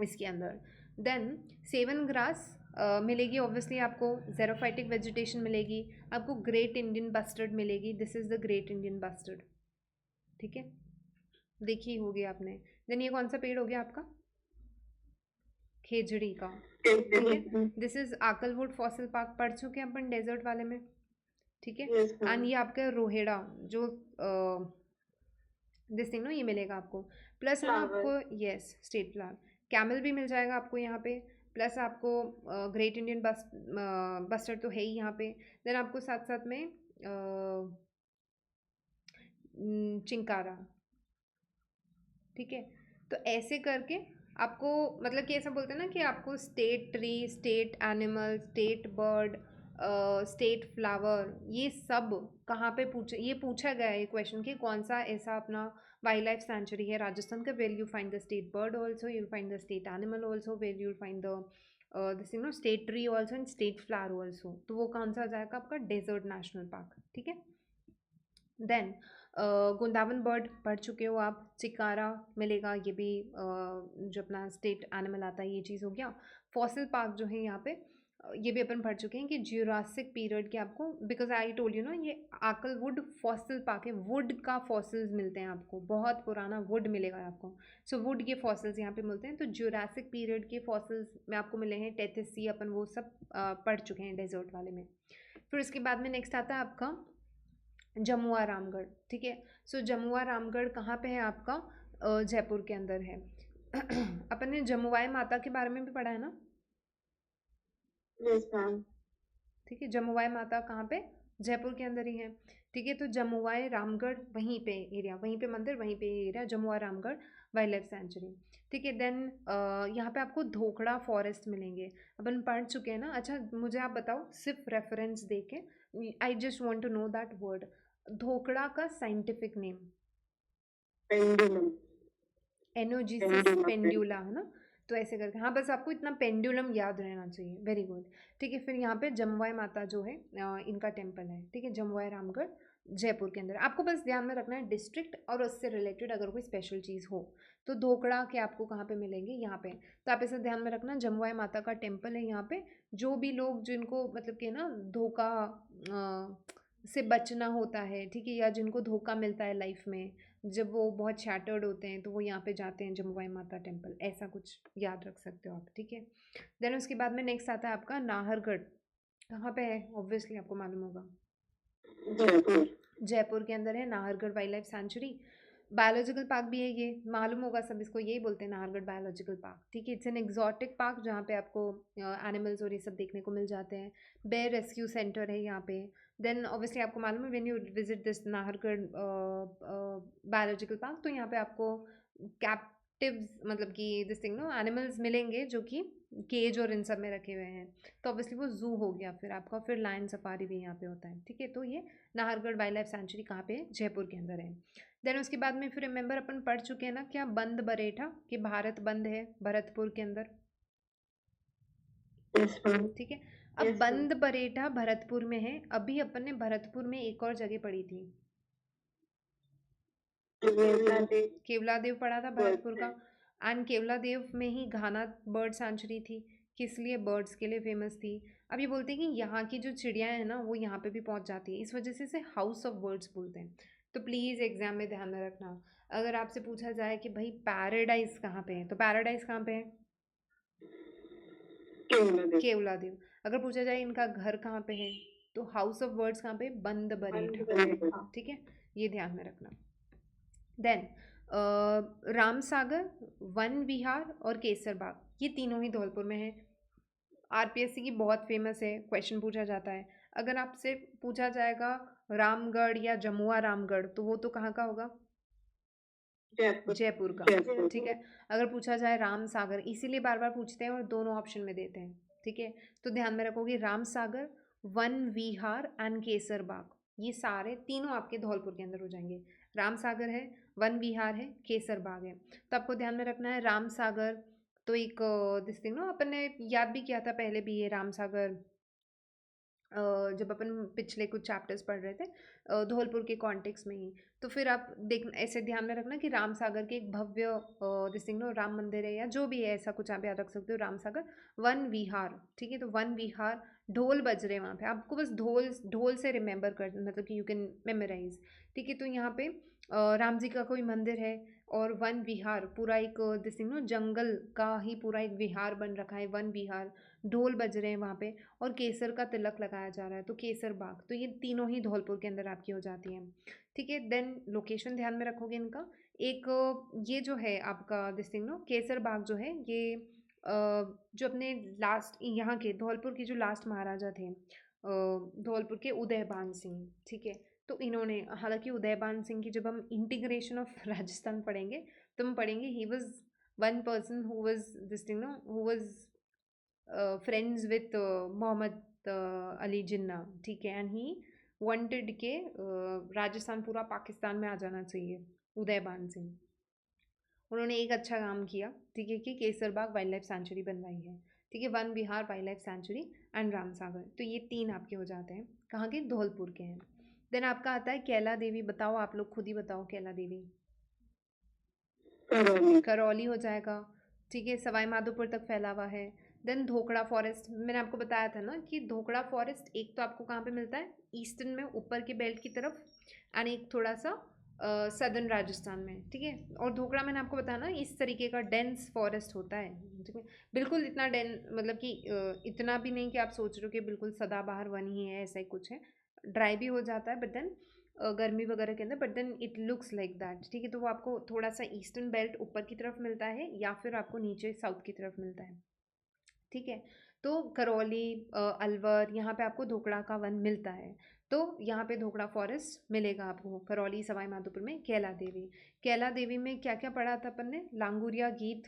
इसके अंदर। देन सेवन ग्रास मिलेगी ऑब्वियसली आपको ज़ेरोफाइटिक वेजिटेशन मिलेगी, आपको ग्रेट इंडियन बस्टर्ड मिलेगी, this is the great Indian bustard, ठीक है, देखी होगी आपने। देन ये कौन सा पेड़ हो गया आपका, खेजड़ी का, ठीक है। This is Akal wood fossil park, पढ़ चुके हैं अपन डेजर्ट वाले में, ठीक है। एंड ये आपका रोहेड़ा जो दिस थिंग नो, ये मिलेगा आपको, प्लस है ना आपको, यस स्टेट फ्लावर, कैमल भी मिल जाएगा आपको यहाँ पे, प्लस आपको ग्रेट इंडियन बस्टर्ड तो है ही यहाँ पे। देन आपको साथ साथ में चिंकारा, ठीक है। तो ऐसे करके आपको, मतलब कि ऐसा बोलते हैं ना कि आपको state tree, state animal, state bird, state flower, ये सब कहाँ पे ये पूछा गया है क्वेश्चन कि कौन सा ऐसा अपना वाइल्ड लाइफ सेंचुरी है राजस्थान का, where you find the state bird also, you find the state animal also, where you find the this no state tree also and state flower also. तो वो कौन सा आ जाएगा आपका, डेजर्ट नेशनल पार्क, ठीक है। देन गोंदावन बर्ड पढ़ चुके हो आप, चिकारा मिलेगा, ये भी जो अपना स्टेट एनिमल आता है, ये चीज़ हो गया। फॉसिल पार्क जो है यहाँ पे ये भी अपन पढ़ चुके हैं कि ज्यूरासिक पीरियड के आपको, बिकॉज आई टोल्ड यू ना ये आकलवुड फॉसिल पार्क है, वुड का फॉसिल्स मिलते हैं आपको, बहुत पुराना वुड मिलेगा आपको। सो वुड के फॉसिल्स यहाँ पे मिलते हैं, तो ज्यूरासिक पीरियड के फॉसिल्स में आपको मिले हैं, टेथिसी, अपन वो सब पढ़ चुके हैं डेजर्ट वाले में। फिर उसके बाद में नेक्स्ट आता है आपका जमुआ रामगढ़, ठीक है। सो जमुआ रामगढ़ कहाँ पे है आपका, जयपुर के अंदर है। अपन ने जमुआई माता के बारे में भी पढ़ा है ना, ठीक है। जमुआई माता कहाँ पे, जयपुर के अंदर ही है, ठीक है। तो जमुआई रामगढ़ वहीं पे एरिया, वहीं पे मंदिर, वहीं पे area, Jamua Ramgarh wild life sanctuary, ठीक है। देन यहाँ पे आपको धोखड़ा फॉरेस्ट मिलेंगे, अपन पढ़ चुके हैं ना। अच्छा मुझे आप बताओ सिर्फ रेफरेंस दे के, I just want to know that word, धोखड़ा का scientific name, pendulum, Anogeissus pendula, है ना। तो ऐसे करके, हाँ बस आपको इतना पेंडुलम याद रहना चाहिए, वेरी गुड, ठीक है। फिर यहाँ पे जमुआई माता जो है इनका टेम्पल है, ठीक है, जमुआई रामगढ़ जयपुर के अंदर। आपको बस ध्यान में रखना है डिस्ट्रिक्ट और उससे रिलेटेड अगर कोई स्पेशल चीज़ हो तो धोकड़ा के आपको कहाँ पे मिलेंगे, यहाँ पे। तो आप इसे ध्यान में रखना, जमुआई माता का टेम्पल है यहाँ पे। जो भी लोग जिनको मतलब कि ना धोखा से बचना होता है, ठीक है, या जिनको धोखा मिलता है लाइफ में, जब वो बहुत शैटर्ड होते हैं तो वो यहाँ पे जाते हैं जमुआई माता टेम्पल, ऐसा कुछ याद रख सकते हो आप, ठीक है। देन उसके बाद में नेक्स्ट आता है आपका नाहरगढ़, कहाँ पे है, ऑब्वियसली आपको मालूम होगा, जयपुर, जयपुर के अंदर है Nahargarh wild life sanctuary. Biological park भी है, ये मालूम होगा सब, इसको यही बोलते हैं नाहरगढ़ बायोलॉजिकल पार्क, ठीक है। इट्स एन एग्जॉटिक पार्क जहाँ पे आपको एनिमल्स और ये सब देखने को मिल जाते हैं। बेयर रेस्क्यू सेंटर है यहाँ पे। देन ऑब्वियसली आपको मालूम है when you visit this Nahargarh biological park, तो यहाँ पे आपको कैप्टिव्स, मतलब कि दिस थिंग नो एनिमल्स मिलेंगे जो कि केज और इन सब में रखे हुए हैं। तो ऑब्वियसली वो जू हो गया फिर आपका, फिर लायन सफारी भी यहाँ पे होता है, ठीक है। तो ये नाहरगढ़ वाइल्ड लाइफ सेंचुरी कहाँ पे है, जयपुर के अंदर है। देन उसके बाद में फिर रिमेंबर अपन पढ़ चुके हैं ना क्या, बंद बरेठा, कि भारत बंद है भरतपुर के अंदर, ठीक है। अब बंद बरेठा भरतपुर में है, अभी अपन ने भरतपुर में एक और जगह पढ़ी थी, केवला देव पढ़ा था भरतपुर का। एंड केवला देव में ही घाना बर्ड सेंचुरी थी, किस लिए, बर्ड्स के लिए फेमस थी। अब ये बोलते हैं कि यहाँ की जो चिड़िया है ना वो यहाँ पे भी पहुँच जाती है, इस वजह से इसे हाउस ऑफ बर्ड्स बोलते हैं। तो प्लीज़ एग्जाम में ध्यान में रखना, अगर आपसे पूछा जाए कि भाई पैराडाइज कहाँ पे है, तो पैराडाइज कहाँ पे है, केवला देव। अगर पूछा जाए इनका घर कहाँ पे है, तो हाउस ऑफ बर्ड्स कहाँ पे, बंद बरेठा, ठीक है, ये ध्यान में रखना। देन राम सागर, वन विहार और केसर बाग, ये तीनों ही धौलपुर में है। आरपीएससी की बहुत फेमस है, क्वेश्चन पूछा जाता है। अगर आपसे पूछा जाएगा रामगढ़ या जमुआ रामगढ़, तो वो तो कहाँ का होगा, जयपुर का, ठीक है। अगर पूछा जाए राम सागर, इसीलिए बार बार पूछते हैं और दोनों ऑप्शन में देते हैं, ठीक है। तो ध्यान में रखोगे Ram Sagar, one Vihar and केसर बाग, ये सारे तीनों आपके धौलपुर के अंदर हो जाएंगे। राम सागर है, वन विहार है, केसर बाग है। तो आपको ध्यान में रखना है राम सागर, तो एक दिस थिंग ना अपन ने याद भी किया था पहले भी, ये राम सागर जब अपन पिछले कुछ चैप्टर्स पढ़ रहे थे धौलपुर के कॉन्टेक्स्ट में ही। तो फिर आप देख ऐसे ध्यान में रखना कि राम सागर के एक भव्य दिसिंगनो राम मंदिर है या जो भी है, ऐसा कुछ आप याद रख सकते हो। राम सागर वन विहार, ठीक है। तो वन विहार, ढोल बज रहे हैं वहाँ पे, आपको बस ढोल ढोल से रिमेंबर कर, मतलब कि यू कैन मेमोराइज, ठीक है। तो यहाँ पे राम जी का कोई मंदिर है और वन विहार पूरा एक दिसिंगनो जंगल का ही पूरा एक विहार बन रखा है, वन विहार। ढोल बज रहे हैं वहाँ पे और केसर का तिलक लगाया जा रहा है, तो केसर बाग। तो ये तीनों ही धौलपुर के अंदर आपकी हो जाती हैं, ठीक है। देन लोकेशन ध्यान में रखोगे इनका। एक ये जो है आपका दिस थिंग नो केसर बाग जो है ये जो अपने लास्ट यहाँ के धौलपुर के जो लास्ट महाराजा थे धौलपुर के उदयबान सिंह, ठीक है। तो इन्होंने, हालांकि उदयबान सिंह की जब हम इंटीग्रेशन ऑफ राजस्थान पढ़ेंगे तो हम पढ़ेंगे ही was one person who was this thing no who was friends with Mohammad Ali Jinnah, ठीक है। एंड ही वांटेड के राजस्थान पूरा पाकिस्तान में आ जाना चाहिए, उदयबान सिंह। उन्होंने एक अच्छा काम किया, ठीक है, कि केसरबाग वाइल्ड लाइफ सेंचुरी बनवाई है, ठीक है। One Vihar wild life sanctuary and Ramsagar, तो ये तीन आपके हो जाते हैं, कहाँ के? धौलपुर के हैं। देन आपका आता है कैला देवी। बताओ आप लोग खुद ही बताओ, कैला देवी करौली हो जाएगा, ठीक है। सवाई माधोपुर तक फैला हुआ है। देन धोकड़ा फॉरेस्ट, मैंने आपको बताया था ना कि धोकड़ा फॉरेस्ट एक तो आपको कहाँ पे मिलता है? ईस्टर्न में ऊपर के बेल्ट की तरफ, एंड एक थोड़ा सा सदर्न राजस्थान में, ठीक है। और धोकड़ा मैंने आपको बताया ना इस तरीके का डेंस फॉरेस्ट होता है, ठीक है। बिल्कुल इतना मतलब कि इतना भी नहीं कि आप सोच रहे हो कि बिल्कुल सदाबहार वन ही है, ऐसा ही कुछ है। ड्राई भी हो जाता है बट देन गर्मी वगैरह के अंदर, but then it looks like that, ठीक है। तो वो आपको थोड़ा सा ईस्टर्न बेल्ट ऊपर की तरफ मिलता है या फिर आपको नीचे साउथ की तरफ मिलता है, ठीक है। तो करौली अलवर यहाँ पे आपको धोकड़ा का वन मिलता है। तो यहाँ पे धोकड़ा फॉरेस्ट मिलेगा आपको करौली सवाई माधोपुर में। कैला देवी, कैला देवी में क्या क्या पढ़ा था अपन ने? लांगुरिया गीत,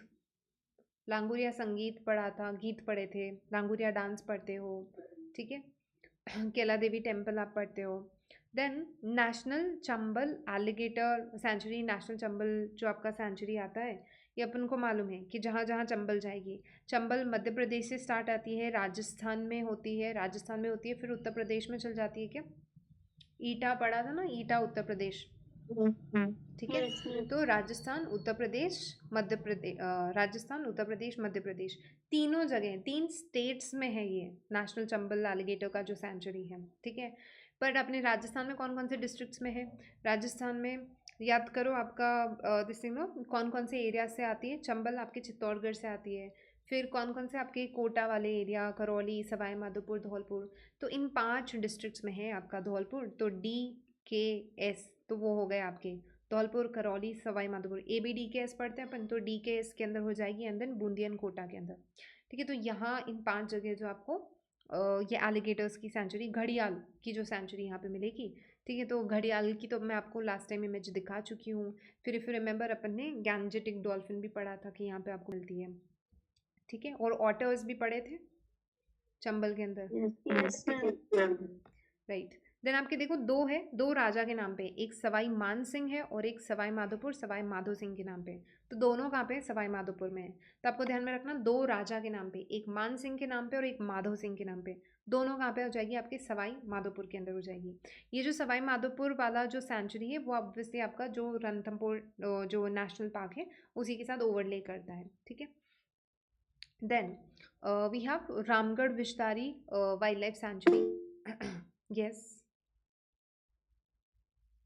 लांगुरिया संगीत पढ़ा था, गीत पढ़े थे, लांगुरिया डांस पढ़ते हो, ठीक है। केला देवी टेम्पल आप पढ़ते हो। Then national Chambal alligator sanctuary, national Chambal जो आपका सेंचुरी आता है, ये अपन को मालूम है कि जहाँ जहाँ चंबल जाएगी, चंबल मध्य प्रदेश से स्टार्ट आती है, राजस्थान में होती है, राजस्थान में होती है, फिर उत्तर प्रदेश में चल जाती है क्या? ईटा पढ़ा था ना, ईटा उत्तर प्रदेश, ठीक है। तो राजस्थान उत्तर प्रदेश मध्य प्रदेश, राजस्थान उत्तर प्रदेश मध्य प्रदेश, तीनों जगह, तीन स्टेट्स में है ये नेशनल चंबल एलिगेटर का जो सेंचुरी है, ठीक है। पर अपने राजस्थान में कौन कौन से डिस्ट्रिक्ट्स में है? राजस्थान में याद करो आपका दिस थिंग नो कौन कौन से एरिया से आती है? चंबल आपके चित्तौड़गढ़ से आती है, फिर कौन कौन से आपके कोटा वाले एरिया, करौली, सवाई माधोपुर, धौलपुर। तो इन 5 डिस्ट्रिक्ट्स में है आपका धौलपुर। तो DKS, तो वो हो गए आपके धौलपुर, करौली, सवाई माधोपुर। ABDKS पढ़ते हैं अपन, तो DKS के अंदर हो जाएगी, and then Bundi and Kota के अंदर, ठीक है। तो यहाँ इन 5 जगह जो आपको ये एलिगेटर्स की सेंचुरी, घड़ियाल की जो सेंचुरी यहाँ पे मिलेगी, ठीक है। तो घड़ियाल की तो मैं आपको लास्ट टाइम इमेज दिखा चुकी हूँ। फिर इफ यू रिमेंबर अपन ने गैंजेटिक डॉल्फिन भी पढ़ा था कि यहाँ पे आपको मिलती है, ठीक है। और ऑटर्स भी पढ़े थे चंबल के अंदर, राइट। देन आपके देखो दो है, दो राजा के नाम पे, एक सवाई मान सिंह है और एक सवाई माधोपुर सवाई माधो सिंह के नाम पे। तो दोनों कहाँ पे? सवाई माधोपुर में है। तो आपको ध्यान में रखना, दो राजा के नाम पे, एक मान सिंह के नाम पे और एक माधो सिंह के नाम पे, दोनों कहाँ पे हो जाएगी? आपके सवाई माधोपुर के अंदर हो जाएगी। ये जो सवाई माधोपुर वाला जो सेंचुरी है वो ऑब्वियसली आपका जो रणथंभौर जो नेशनल पार्क है उसी के साथ ओवरले करता है, ठीक है। Then we have Ramgarh Vishdhari wild life sanctuary. Yes,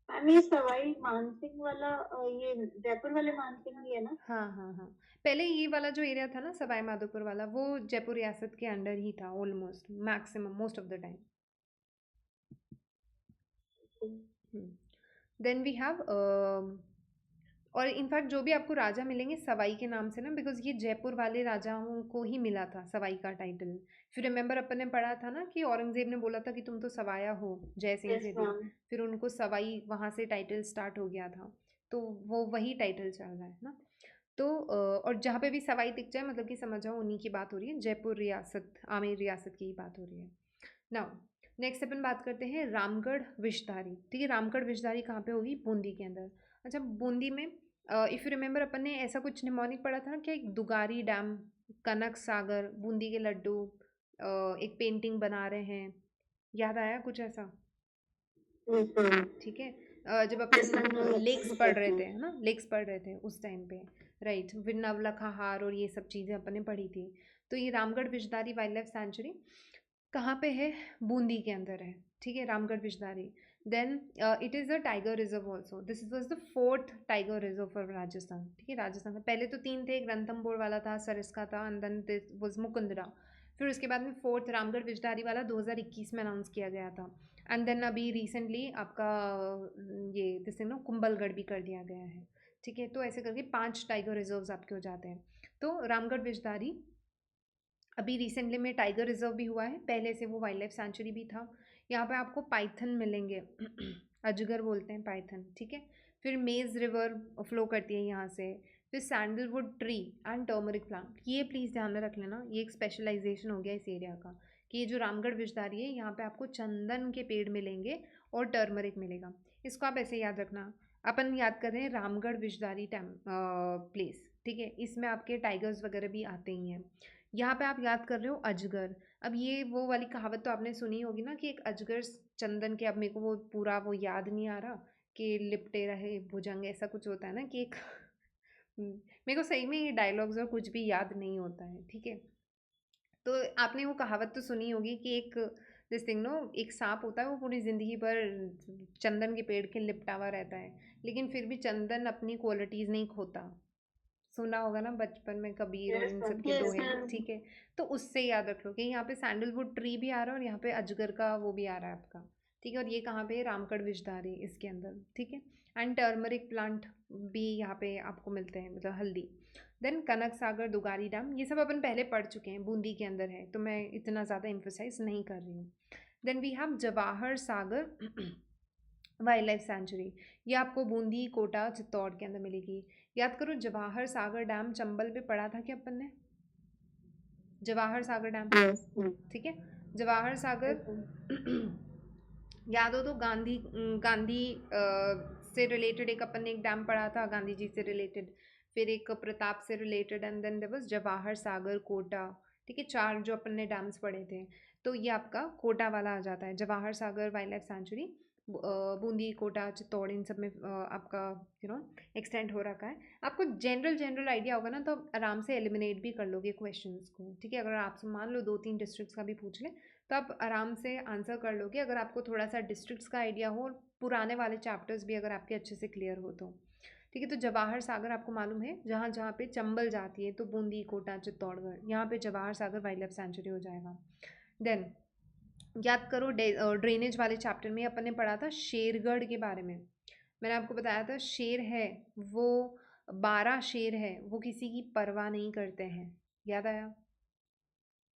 ma'am ये सवाई मानसिंह वाला ये जयपुर वाले मानसिंह ही है ना? हाँ हाँ हाँ। पहले ये वाला जो एरिया था ना सवाई माधोपुर वाला, वो जयपुर रियासत के अंडर ही था almost, maximum, most of the time. Then we have और इनफैक्ट जो भी आपको राजा मिलेंगे सवाई के नाम से ना, बिकॉज ये जयपुर वाले राजाओं को ही मिला था सवाई का टाइटल। फिर रिमेंबर अपन ने पढ़ा था ना कि औरंगजेब ने बोला था कि तुम तो सवाया हो जय सिंह से भी, फिर उनको सवाई वहाँ से टाइटल स्टार्ट हो गया था, तो वो वही टाइटल चल रहा है ना। तो और जहाँ पे भी सवाई दिख जाए मतलब कि समझ जाओ उन्हीं की बात हो रही है, जयपुर रियासत, आमेर रियासत की ही बात हो रही है। नाउ नेक्स्ट अपन बात करते हैं रामगढ़ विषधारी, ठीक है। रामगढ़ विषधारी कहाँ पे होगी? बूंदी के अंदर। अच्छा, बूंदी में इफ़ यू रिमेंबर अपन ने ऐसा कुछ निमोनिक पढ़ा था ना कि एक दुगारी डैम, कनक सागर, बूंदी के लड्डू, एक पेंटिंग बना रहे हैं, याद आया कुछ ऐसा? हाँ, ठीक है। जब अपन लेक्स पढ़ रहे थे, है ना, लेक्स पढ़ रहे थे उस टाइम पे, राइट, फिर नवलखा हार और ये सब चीज़ें अपन ने पढ़ी थी। तो ये Ramgarh Vishdhari wild life sanctuary कहाँ पे है? बूंदी के अंदर है, ठीक है, Ramgarh Vishdhari. Then it is a tiger reserve also, this was the fourth tiger reserve for Rajasthan, ठीक है, राजस्थान में पहले तो 3 थे, एक रणथंभौर वाला था, सरिस्का था, and then this was Mukundra. फिर उसके बाद में फोर्थ रामगढ़ विषधारी वाला 2021 में अनाउंस किया गया था। एंड देन अभी रिसेंटली आपका ये जैसे ना कुंभलगढ़ भी कर दिया गया है, ठीक है। तो ऐसे करके 5 टाइगर रिजर्व्स आपके हो जाते हैं। तो रामगढ़ विषधारी अभी रिसेंटली में टाइगर रिजर्व भी हुआ है, पहले से वो वाइल्ड लाइफ सेंचुरी भी था। यहाँ पे आपको पाइथन मिलेंगे अजगर बोलते हैं पाइथन, ठीक है। फिर मेज रिवर फ्लो करती है यहाँ से। फिर sandalwood tree and turmeric plant, ये प्लीज़ ध्यान में रख लेना, ये एक स्पेशलाइजेशन हो गया इस एरिया का, कि ये जो रामगढ़ विषधारी है यहाँ पे आपको चंदन के पेड़ मिलेंगे और टर्मरिक मिलेगा। इसको आप ऐसे याद रखना। अपन याद कर रहे हैं रामगढ़ विषधारी प्लेस, ठीक है, इसमें आपके टाइगर्स वगैरह भी आते ही हैं। यहाँ पे आप याद कर रहे हो अजगर। अब ये वो वाली कहावत तो आपने सुनी होगी ना कि एक अजगर चंदन के, अब मेरे को वो पूरा वो याद नहीं आ रहा, कि लिपटे रहे भुजंग, ऐसा कुछ होता है ना कि एक मेरे को सही में ये डायलॉग्स और कुछ भी याद नहीं होता है, ठीक है। तो आपने वो कहावत तो सुनी होगी कि एक दिस थिंग नो, एक सांप होता है वो पूरी ज़िंदगी भर चंदन के पेड़ के लिपटा हुआ रहता है, लेकिन फिर भी चंदन अपनी क्वालिटीज़ नहीं खोता। सुना होगा ना बचपन में कबीर और यस इन सब मैम, के यस दोहे, मैम। ठीक है। तो उससे याद रख लो कि यहाँ पे सैंडलवुड ट्री भी आ रहा है और यहाँ पे अजगर का वो भी आ रहा है आपका, ठीक है। और ये कहाँ पे है? रामगढ़ विषधारी इसके अंदर, ठीक है। एंड टर्मरिक प्लांट भी यहाँ पे आपको मिलते हैं, मतलब हल्दी। देन कनक सागर दुगारी डैम, ये सब अपन पहले पढ़ चुके हैं, बूंदी के अंदर है, तो मैं इतना ज़्यादा इम्फोसाइज नहीं कर रही हूँ। Then we have Jawahar Sagar wild life sanctuary, ये आपको बूंदी कोटा चित्तौड़ के अंदर मिलेगी। याद करो जवाहर सागर डैम चंबल पे पढ़ा था क्या अपन ने? Jawahar Sagar dam, yes ma'am. ठीक है। जवाहर सागर याद हो तो गांधी से रिलेटेड एक अपन ने एक डैम पढ़ा था, गांधी जी से रिलेटेड, फिर एक प्रताप से related, and then there was Jawahar Sagar Kota, ठीक है, 4 जो अपन ने डैम्स पढ़े थे। तो ये आपका कोटा वाला आ जाता है, Jawahar Sagar wild life sanctuary Bundi Kota Chittor इन सब में आपका एक्सटेंड हो रखा है। आपको जनरल जनरल आइडिया होगा ना, तो आप आराम से एलिमिनेट भी कर लोगे क्वेश्चंस को, ठीक है। अगर आपसे मान लो 2-3 डिस्ट्रिक्ट्स का भी पूछ ले तो आप आराम से आंसर कर लोगे, अगर आपको थोड़ा सा डिस्ट्रिक्ट्स का आइडिया हो और पुराने वाले चैप्टर्स भी अगर आपके अच्छे से क्लियर हो तो, ठीक है। तो जवाहर सागर आपको मालूम है, जहाँ जहाँ पे चंबल जाती है, तो बूंदी कोटा चित्तौड़गढ़, यहाँ पे Jawahar Sagar wild life sanctuary हो जाएगा। देन याद करो ड्रेनेज वाले चैप्टर में अपन ने पढ़ा था शेरगढ़ के बारे में। मैंने आपको बताया था शेर है वो, 12 शेर है वो किसी की परवाह नहीं करते हैं, याद आया?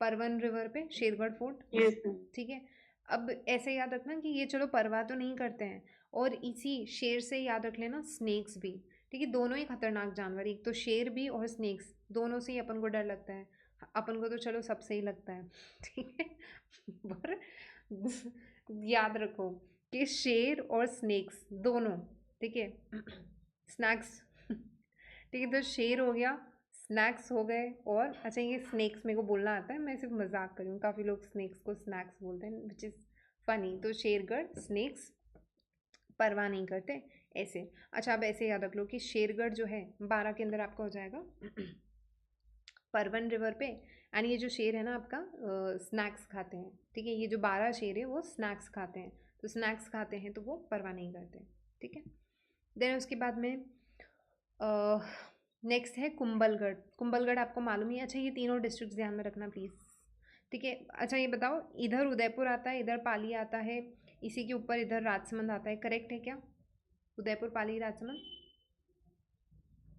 परवन रिवर पे शेरगढ़ फोर्ट, यस मैम। ठीक है। अब ऐसे याद रखना कि ये चलो परवाह तो नहीं करते हैं, और इसी शेर से याद रख लेना स्नेक्स भी, ठीक है। दोनों ही खतरनाक जानवर, एक तो शेर भी और स्नेक्स, दोनों से ही अपन को डर लगता है। अपन को तो चलो सबसे ही लगता है ठीक है पर याद रखो कि शेर और स्नेक्स दोनों, ठीक है स्नैक्स ठीक है। तो शेर हो गया, स्नैक्स हो गए, और अच्छा ये स्नेक्स मेरे को बोलना आता है, मैं सिर्फ मजाक कर रही हूँ, काफ़ी लोग स्नेक्स को स्नैक्स बोलते हैं विच इज़ फनी। तो शेरगढ़ स्नेक्स परवाह नहीं करते ऐसे। अच्छा अब ऐसे याद रख लो कि शेरगढ़ जो है 12 के अंदर आपका हो जाएगा परवन रिवर पे। एंड ये जो शेर है ना आपका स्नैक्स खाते हैं, ठीक है। ये जो 12 शेर है वो स्नैक्स खाते हैं, तो स्नैक्स खाते हैं तो वो परवाह नहीं करते, ठीक है। देन उसके बाद में नेक्स्ट है कुंभलगढ़। कुंभलगढ़ आपको मालूम ही है। अच्छा ये तीनों डिस्ट्रिक्ट ध्यान में रखना प्लीज़, ठीक है। अच्छा ये बताओ, इधर उदयपुर आता है, इधर पाली आता है, इसी के ऊपर इधर राजसमंद आता है, करेक्ट है क्या? उदयपुर पाली राजसमंद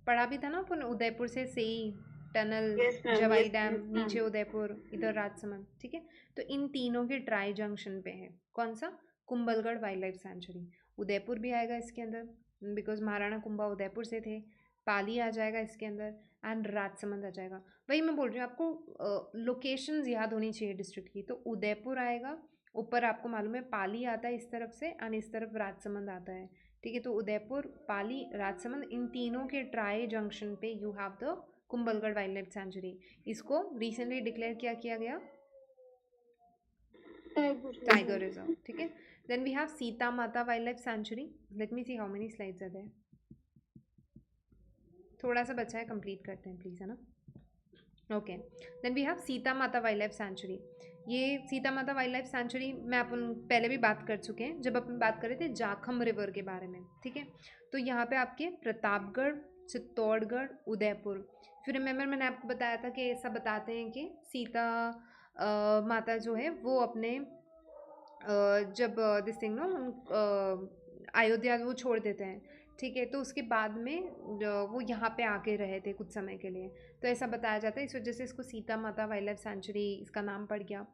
पढ़ा भी था ना अपन, उदयपुर से ही टनल, यस मैम, जवाई यस डैम, यस मैम। नीचे उदयपुर, इधर राजसमंद, ठीक है। तो इन तीनों के ट्राई जंक्शन पे है कौन सा? Kumbhalgarh wild life sanctuary. Udaipur भी आएगा इसके अंदर बिकॉज महाराणा कुंभा उदयपुर से थे, पाली आ जाएगा इसके अंदर, एंड राजसमंद आ जाएगा। वही मैं बोल रही हूँ आपको, लोकेशंस याद होनी चाहिए डिस्ट्रिक्ट की। तो उदयपुर आएगा, ऊपर आपको मालूम है पाली आता है इस तरफ से, एंड इस तरफ राजसमंद आता है, ठीक है। तो उदयपुर पाली राजसमंद इन तीनों के ट्राई जंक्शन पे you have the Kumbhalgarh wild life sanctuary. इसको रिसेंटली डिक्लेयर किया गया टाइगर रिजर्व, ठीक है। Then we have Sita Mata wild life sanctuary. Let me see how many slides are there. थोड़ा सा बचा है, कंप्लीट करते हैं प्लीज़, है ना। Okay, then we have Sita Mata wild life sanctuary. ये Sita Mata wild life sanctuary में अपन पहले भी बात कर चुके हैं जब अपन बात कर रहे थे जाखम रिवर के बारे में, ठीक है। तो यहाँ पे आपके प्रतापगढ़, चित्तौड़गढ़, उदयपुर। फिर रिमेंबर मैंने आपको बताया था कि ऐसा बताते हैं कि सीता माता जो है वो अपने जब दिस थिंग नो अयोध्या वो छोड़ देते हैं, ठीक है। तो उसके बाद में वो यहाँ पे आके रहे थे कुछ समय के लिए, तो ऐसा बताया जाता है। इस वजह से इसको Sita Mata wild life sanctuary इसका नाम पड़ गया।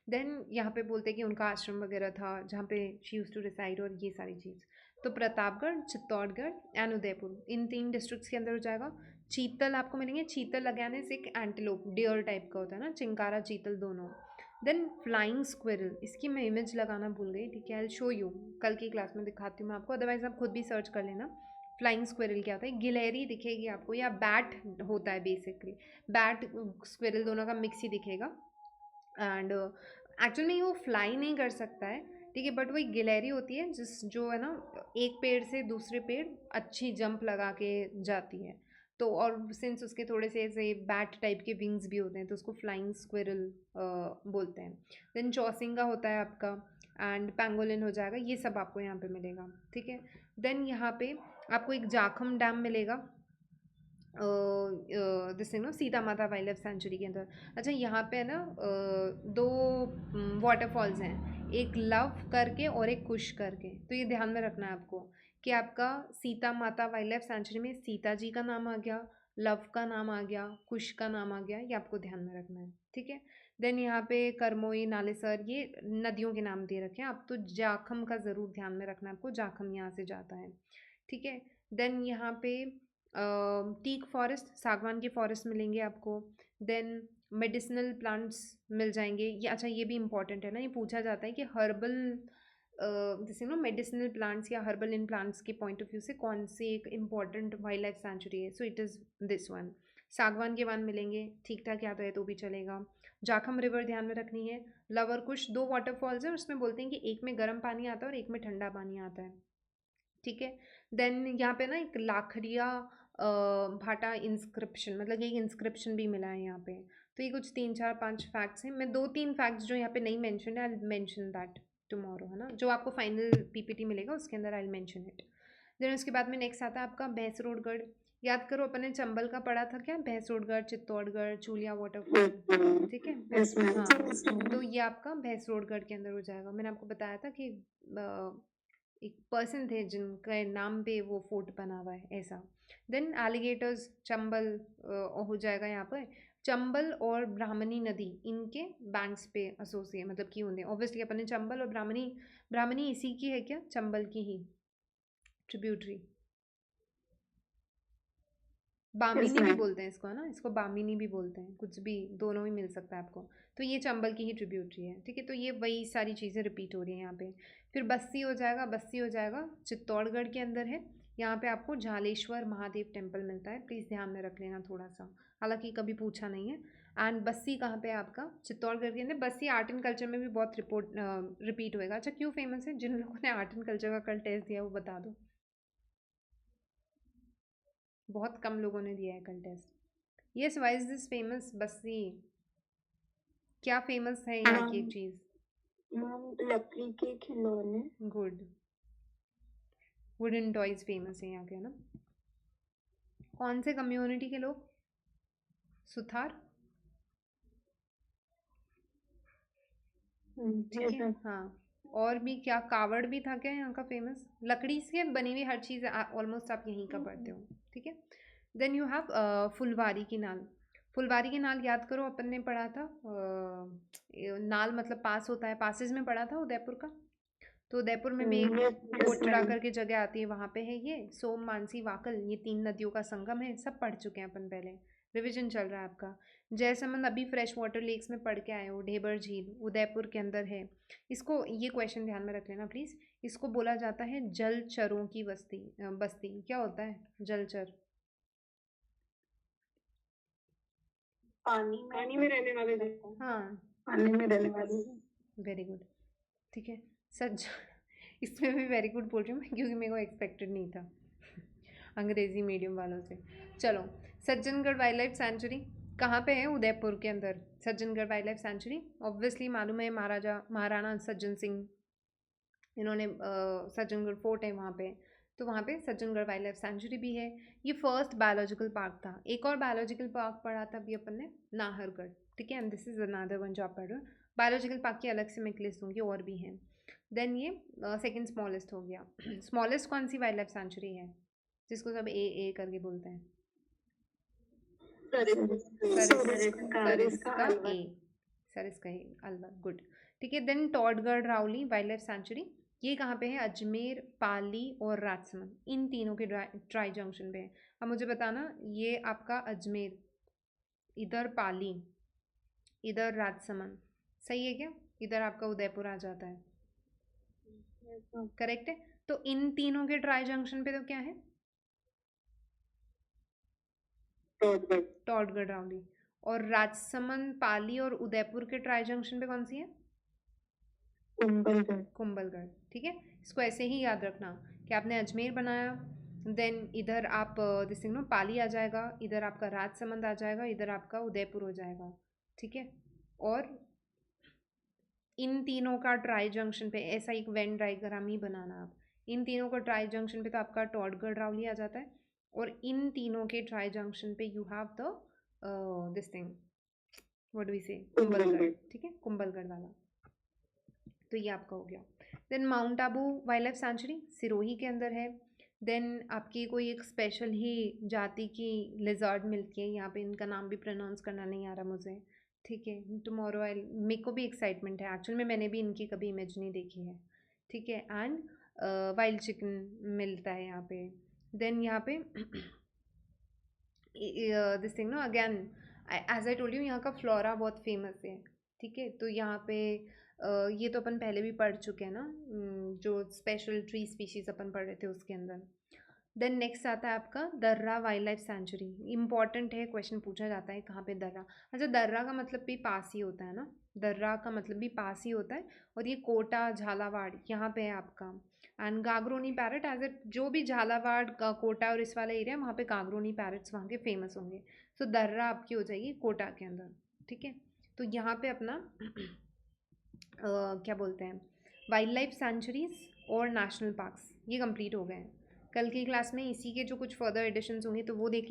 देन यहाँ पे बोलते हैं कि उनका आश्रम वगैरह था जहाँ पे शी यूज्ड टू रिसाइड और ये सारी चीज़। तो Pratapgarh, Chittorgarh and Udaipur, in 3 districts के अंदर हो जाएगा। चीतल आपको मिलेंगे। चीतल लगाने से एक एंटीलोप डियर टाइप का होता है ना, चिंकारा चीतल दोनों। देन फ्लाइंग स्क्विरल, इसकी मैं इमेज लगाना भूल गई, ठीक है। आई शो यू, कल की क्लास में दिखाती हूँ मैं आपको, अदरवाइज आप खुद भी सर्च कर लेना फ्लाइंग स्क्विरल क्या होता है। गिलहरी दिखेगी आपको, या बैट होता है बेसिकली, बैट स्क्विरल दोनों का मिक्स ही दिखेगा। एंड एक्चुअल में वो फ्लाई नहीं कर सकता है, ठीक है, बट वो एक गिलहरी होती है जो है ना एक पेड़ से दूसरे पेड़ अच्छी जंप लगा के जाती है। तो और सिंस उसके थोड़े से ऐसे बैट टाइप के विंग्स भी होते हैं तो उसको फ्लाइंग स्क्विरल बोलते हैं। देन चौसिंगा होता है आपका, एंड पैंगोलिन हो जाएगा, ये सब आपको यहाँ पे मिलेगा, ठीक है। देन यहाँ पे आपको एक जाखम डैम मिलेगा this no Sita Mata wild life sanctuary के अंदर। अच्छा, यहाँ पे है ना 2 वाटरफॉल्स हैं, एक लव करके और एक कुश करके। तो ये ध्यान में रखना है आपको कि आपका Sita Mata wild life sanctuary में सीता जी का नाम आ गया, लव का नाम आ गया, कुश का नाम आ गया, ये आपको ध्यान में रखना है, ठीक है। देन यहाँ पे करमोई, नालेसर, ये नदियों के नाम दे रखे हैं। आप तो जाखम का ज़रूर ध्यान में रखना है आपको, जाखम यहाँ से जाता है, ठीक है। देन यहाँ पे टीक फॉरेस्ट, सागवान के फॉरेस्ट मिलेंगे आपको। देन मेडिसिनल प्लांट्स मिल जाएंगे। ये अच्छा, ये भी इंपॉर्टेंट है ना, ये पूछा जाता है कि हर्बल जैसे नो मेडिसिनल प्लांट्स या हर्बल इन प्लांट्स के पॉइंट ऑफ व्यू से कौन सी एक इम्पॉर्टेंट वाइल्ड लाइफ सेंचुरी है। So it is this one. सागवान के वन मिलेंगे, ठीक ठाक याद रहे तो भी चलेगा। जाखम रिवर ध्यान में रखनी है। लवर कुश 2 वाटरफॉल्स है, उसमें बोलते हैं कि एक में गर्म पानी आता है और एक में ठंडा पानी आता है, ठीक है। देन यहाँ पे ना एक लाखड़िया भाटा इंस्क्रिप्शन, मतलब एक इंस्क्रिप्शन भी मिला है यहाँ पे। तो ये कुछ 3 4 5 फैक्ट्स हैं। मैं 2 3 फैक्ट्स जो यहाँ पे नहीं मेंशन है, आई मेंशन दैट टुमारो, है ना, जो आपको फाइनल पीपीटी मिलेगा उसके अंदर आई मेंशन इट। देन उसके बाद में नेक्स्ट आता है आपका भैंसरोडगढ़। याद करो अपने चंबल का पढ़ा था क्या, भैंसरोडगढ़, चित्तौड़गढ़, चूलिया वाटरफॉल, ठीक है। हाँ, तो ये आपका भैंसरोडगढ़ के अंदर हो जाएगा। मैंने आपको बताया था कि एक पर्सन थे जिनके नाम पे वो फोर्ट बना हुआ है, ऐसा। देन एलिगेटर्स, चंबल हो जाएगा यहाँ पर। चंबल और ब्राह्मणी नदी इनके बैंक्स पे एसोसिएट मतलब की होंगे ऑब्वियसली अपन ने चंबल और ब्राह्मणी, ब्राह्मणी इसी की है क्या, चंबल की ही ट्रिब्यूटरी। बामिनी भी बोलते हैं इसको, है ना, इसको बामिनी भी बोलते हैं, कुछ भी, दोनों ही मिल सकता है आपको। तो ये चंबल की ही ट्रिब्यूटरी है, ठीक है। तो ये वही सारी चीज़ें रिपीट हो रही हैं यहाँ पे। फिर बस्सी हो जाएगा, बस्सी हो जाएगा चित्तौड़गढ़ के अंदर है। यहाँ पे आपको झालेश्वर महादेव टेम्पल मिलता है, प्लीज़ ध्यान में रख लेना थोड़ा सा, हालांकि कभी पूछा नहीं है। एंड बस्सी कहाँ पे है आपका, चित्तौड़गढ़ के अंदर। बस्सी आर्ट एंड कल्चर में भी बहुत रिपीट होएगा। अच्छा, क्यों फेमस है, जिन लोगों ने आर्ट एंड कल्चर का कल टेस्ट दिया वो बता दो। बहुत कम लोगों ने दिया है कल test. Yes, why is this famous Bassi, क्या फेमस है यहाँ की एक चीज। लकड़ी के खिलौने। गुड, वुडन टॉयज फेमस है यहाँ के, ना। कौन से कम्युनिटी के लोग, सुथार, ठीक है, हाँ। और भी क्या, कावड़ भी था क्या यहाँ का फेमस, लकड़ी से बनी हुई हर चीज़ ऑलमोस्ट आप यहीं का पढ़ते हो, ठीक है। देन यू हैव फुलवारी की नाल। फुलवारी की नाल याद करो, अपन ने पढ़ा था नाल मतलब पास होता है, पासेज में पढ़ा था उदयपुर का। तो उदयपुर में भी एक कोटड़ा करके जगह आती है, वहाँ पे है ये सोम, मानसी, वाकल, ये 3 नदियों का संगम है। सब पढ़ चुके हैं अपन पहले, रिवीजन चल रहा है आपका। जयसमंद अभी फ्रेश वाटर लेक्स में पढ़ के आए हो। ढेबर झील उदयपुर के अंदर है। इसको ये क्वेश्चन ध्यान में रख लेना प्लीज़। इसको बोला जाता है जलचरों की बस्ती। क्या होता है जलचर, पानी में रहने वाले। हाँ, पानी में रहने वाले। Very good. ठीक है। इसमें भी वेरी गुड बोल रही हूँ मैं, क्योंकि मेरे को एक्सपेक्टेड नहीं था अंग्रेजी मीडियम वालों से। चलो, सज्जनगढ़ वाइल्ड लाइफ सेंचुरी कहाँ पे है? उदयपुर के अंदर Sajjangarh wild life sanctuary. Obviously मालूम है, महाराणा सज्जन सिंह, इन्होंने सज्जनगढ़ फोर्ट है वहाँ पे, तो वहाँ पे सज्जनगढ़ वाइल्ड लाइफ सेंचुरी भी है। ये फर्स्ट बायोलॉजिकल पार्क था। एक और बायोलॉजिकल पार्क पढ़ा था अभी अपन ने, नाहरगढ़, ठीक है। And this is another one जो आप पढ़ रहे हो। बायोलॉजिकल पार्क की अलग से मैं लिस्ट दूंगी, और भी हैं। देन ये सेकंड स्मॉलेस्ट हो गया। स्मॉलेस्ट कौन सी वाइल्ड लाइफ सेंचुरी है जिसको सब ए करके बोलते हैं? सरिस्का ए, अलवर, गुड, ठीक है। Then Todgarh Raoli wild life sanctuary, ये कहाँ पे है? अजमेर, पाली और राजसमंद, इन तीनों के ट्राई जंक्शन पे है। अब मुझे बताना, ये आपका अजमेर, इधर पाली, इधर राजसमंद, सही है क्या? इधर आपका उदयपुर आ जाता है, करेक्ट है। तो इन तीनों के ट्राई जंक्शन पे तो क्या है? टॉडगढ़ राउली। और राजसमंद, पाली और उदयपुर के ट्राई जंक्शन पे कौन सी है? कुंभलगढ़, ठीक है। इसको ऐसे ही याद रखना कि आपने अजमेर बनाया, देन इधर आप दिस नो पाली आ जाएगा, इधर आपका राजसमंद आ जाएगा, इधर आपका उदयपुर हो जाएगा, ठीक है। और इन तीनों का ट्राई जंक्शन पे ऐसा एक वेन डायग्राम ही बनाना आप। इन तीनों का ट्राई जंक्शन पे तो आपका टॉडगढ़ राउली आ जाता है, और इन तीनों के ट्राई जंक्शन पे you have the this thing, what do we say, Kumbhalgarh, ठीक है, कुंभलगढ़ वाला। तो ये आपका हो गया। Then mount Abu wild life sanctuary Sirohi के अंदर है। देन आपकी कोई एक स्पेशल ही जाति की लिजर्ड मिलती है यहाँ पे, इनका नाम भी प्रोनाउंस करना नहीं आ रहा मुझे, ठीक है। टुमारो आई, मेरे को भी एक्साइटमेंट है एक्चुअल में, मैंने भी इनकी कभी इमेज नहीं देखी है, ठीक है। एंड वाइल्ड चिकन मिलता है यहाँ पे। देन यहाँ पे this thing no again, as I told you, यहाँ का फ्लोरा बहुत फेमस है, ठीक है। तो यहाँ पे ये तो अपन पहले भी पढ़ चुके हैं ना, जो स्पेशल ट्री स्पीशीज अपन पढ़ रहे थे उसके अंदर। देन नेक्स्ट आता है आपका दर्रा वाइल्ड लाइफ सेंचुरी। इंपॉर्टेंट है, क्वेश्चन पूछा जाता है कहाँ पे दर्रा। अच्छा, दर्रा का मतलब भी पास ही होता है ना, दर्रा का मतलब भी पास ही होता है। और ये कोटा झालावाड़ यहाँ पे है आपका। And Gagroni parrot as a, जो भी झालावाड़ का कोटा और इस वाला एरिया, वहाँ पे गागरोनी पैरट्स वहाँ के फेमस होंगे। सो दर्रा आपकी हो जाएगी कोटा के अंदर, ठीक है। तो यहाँ पे अपना क्या बोलते हैं, वाइल्ड लाइफ सेंचुरीज और नेशनल पार्क्स ये कंप्लीट हो गए हैं। कल की क्लास में इसी के जो कुछ फर्दर एडिशंस होंगे तो वो देखेंगे।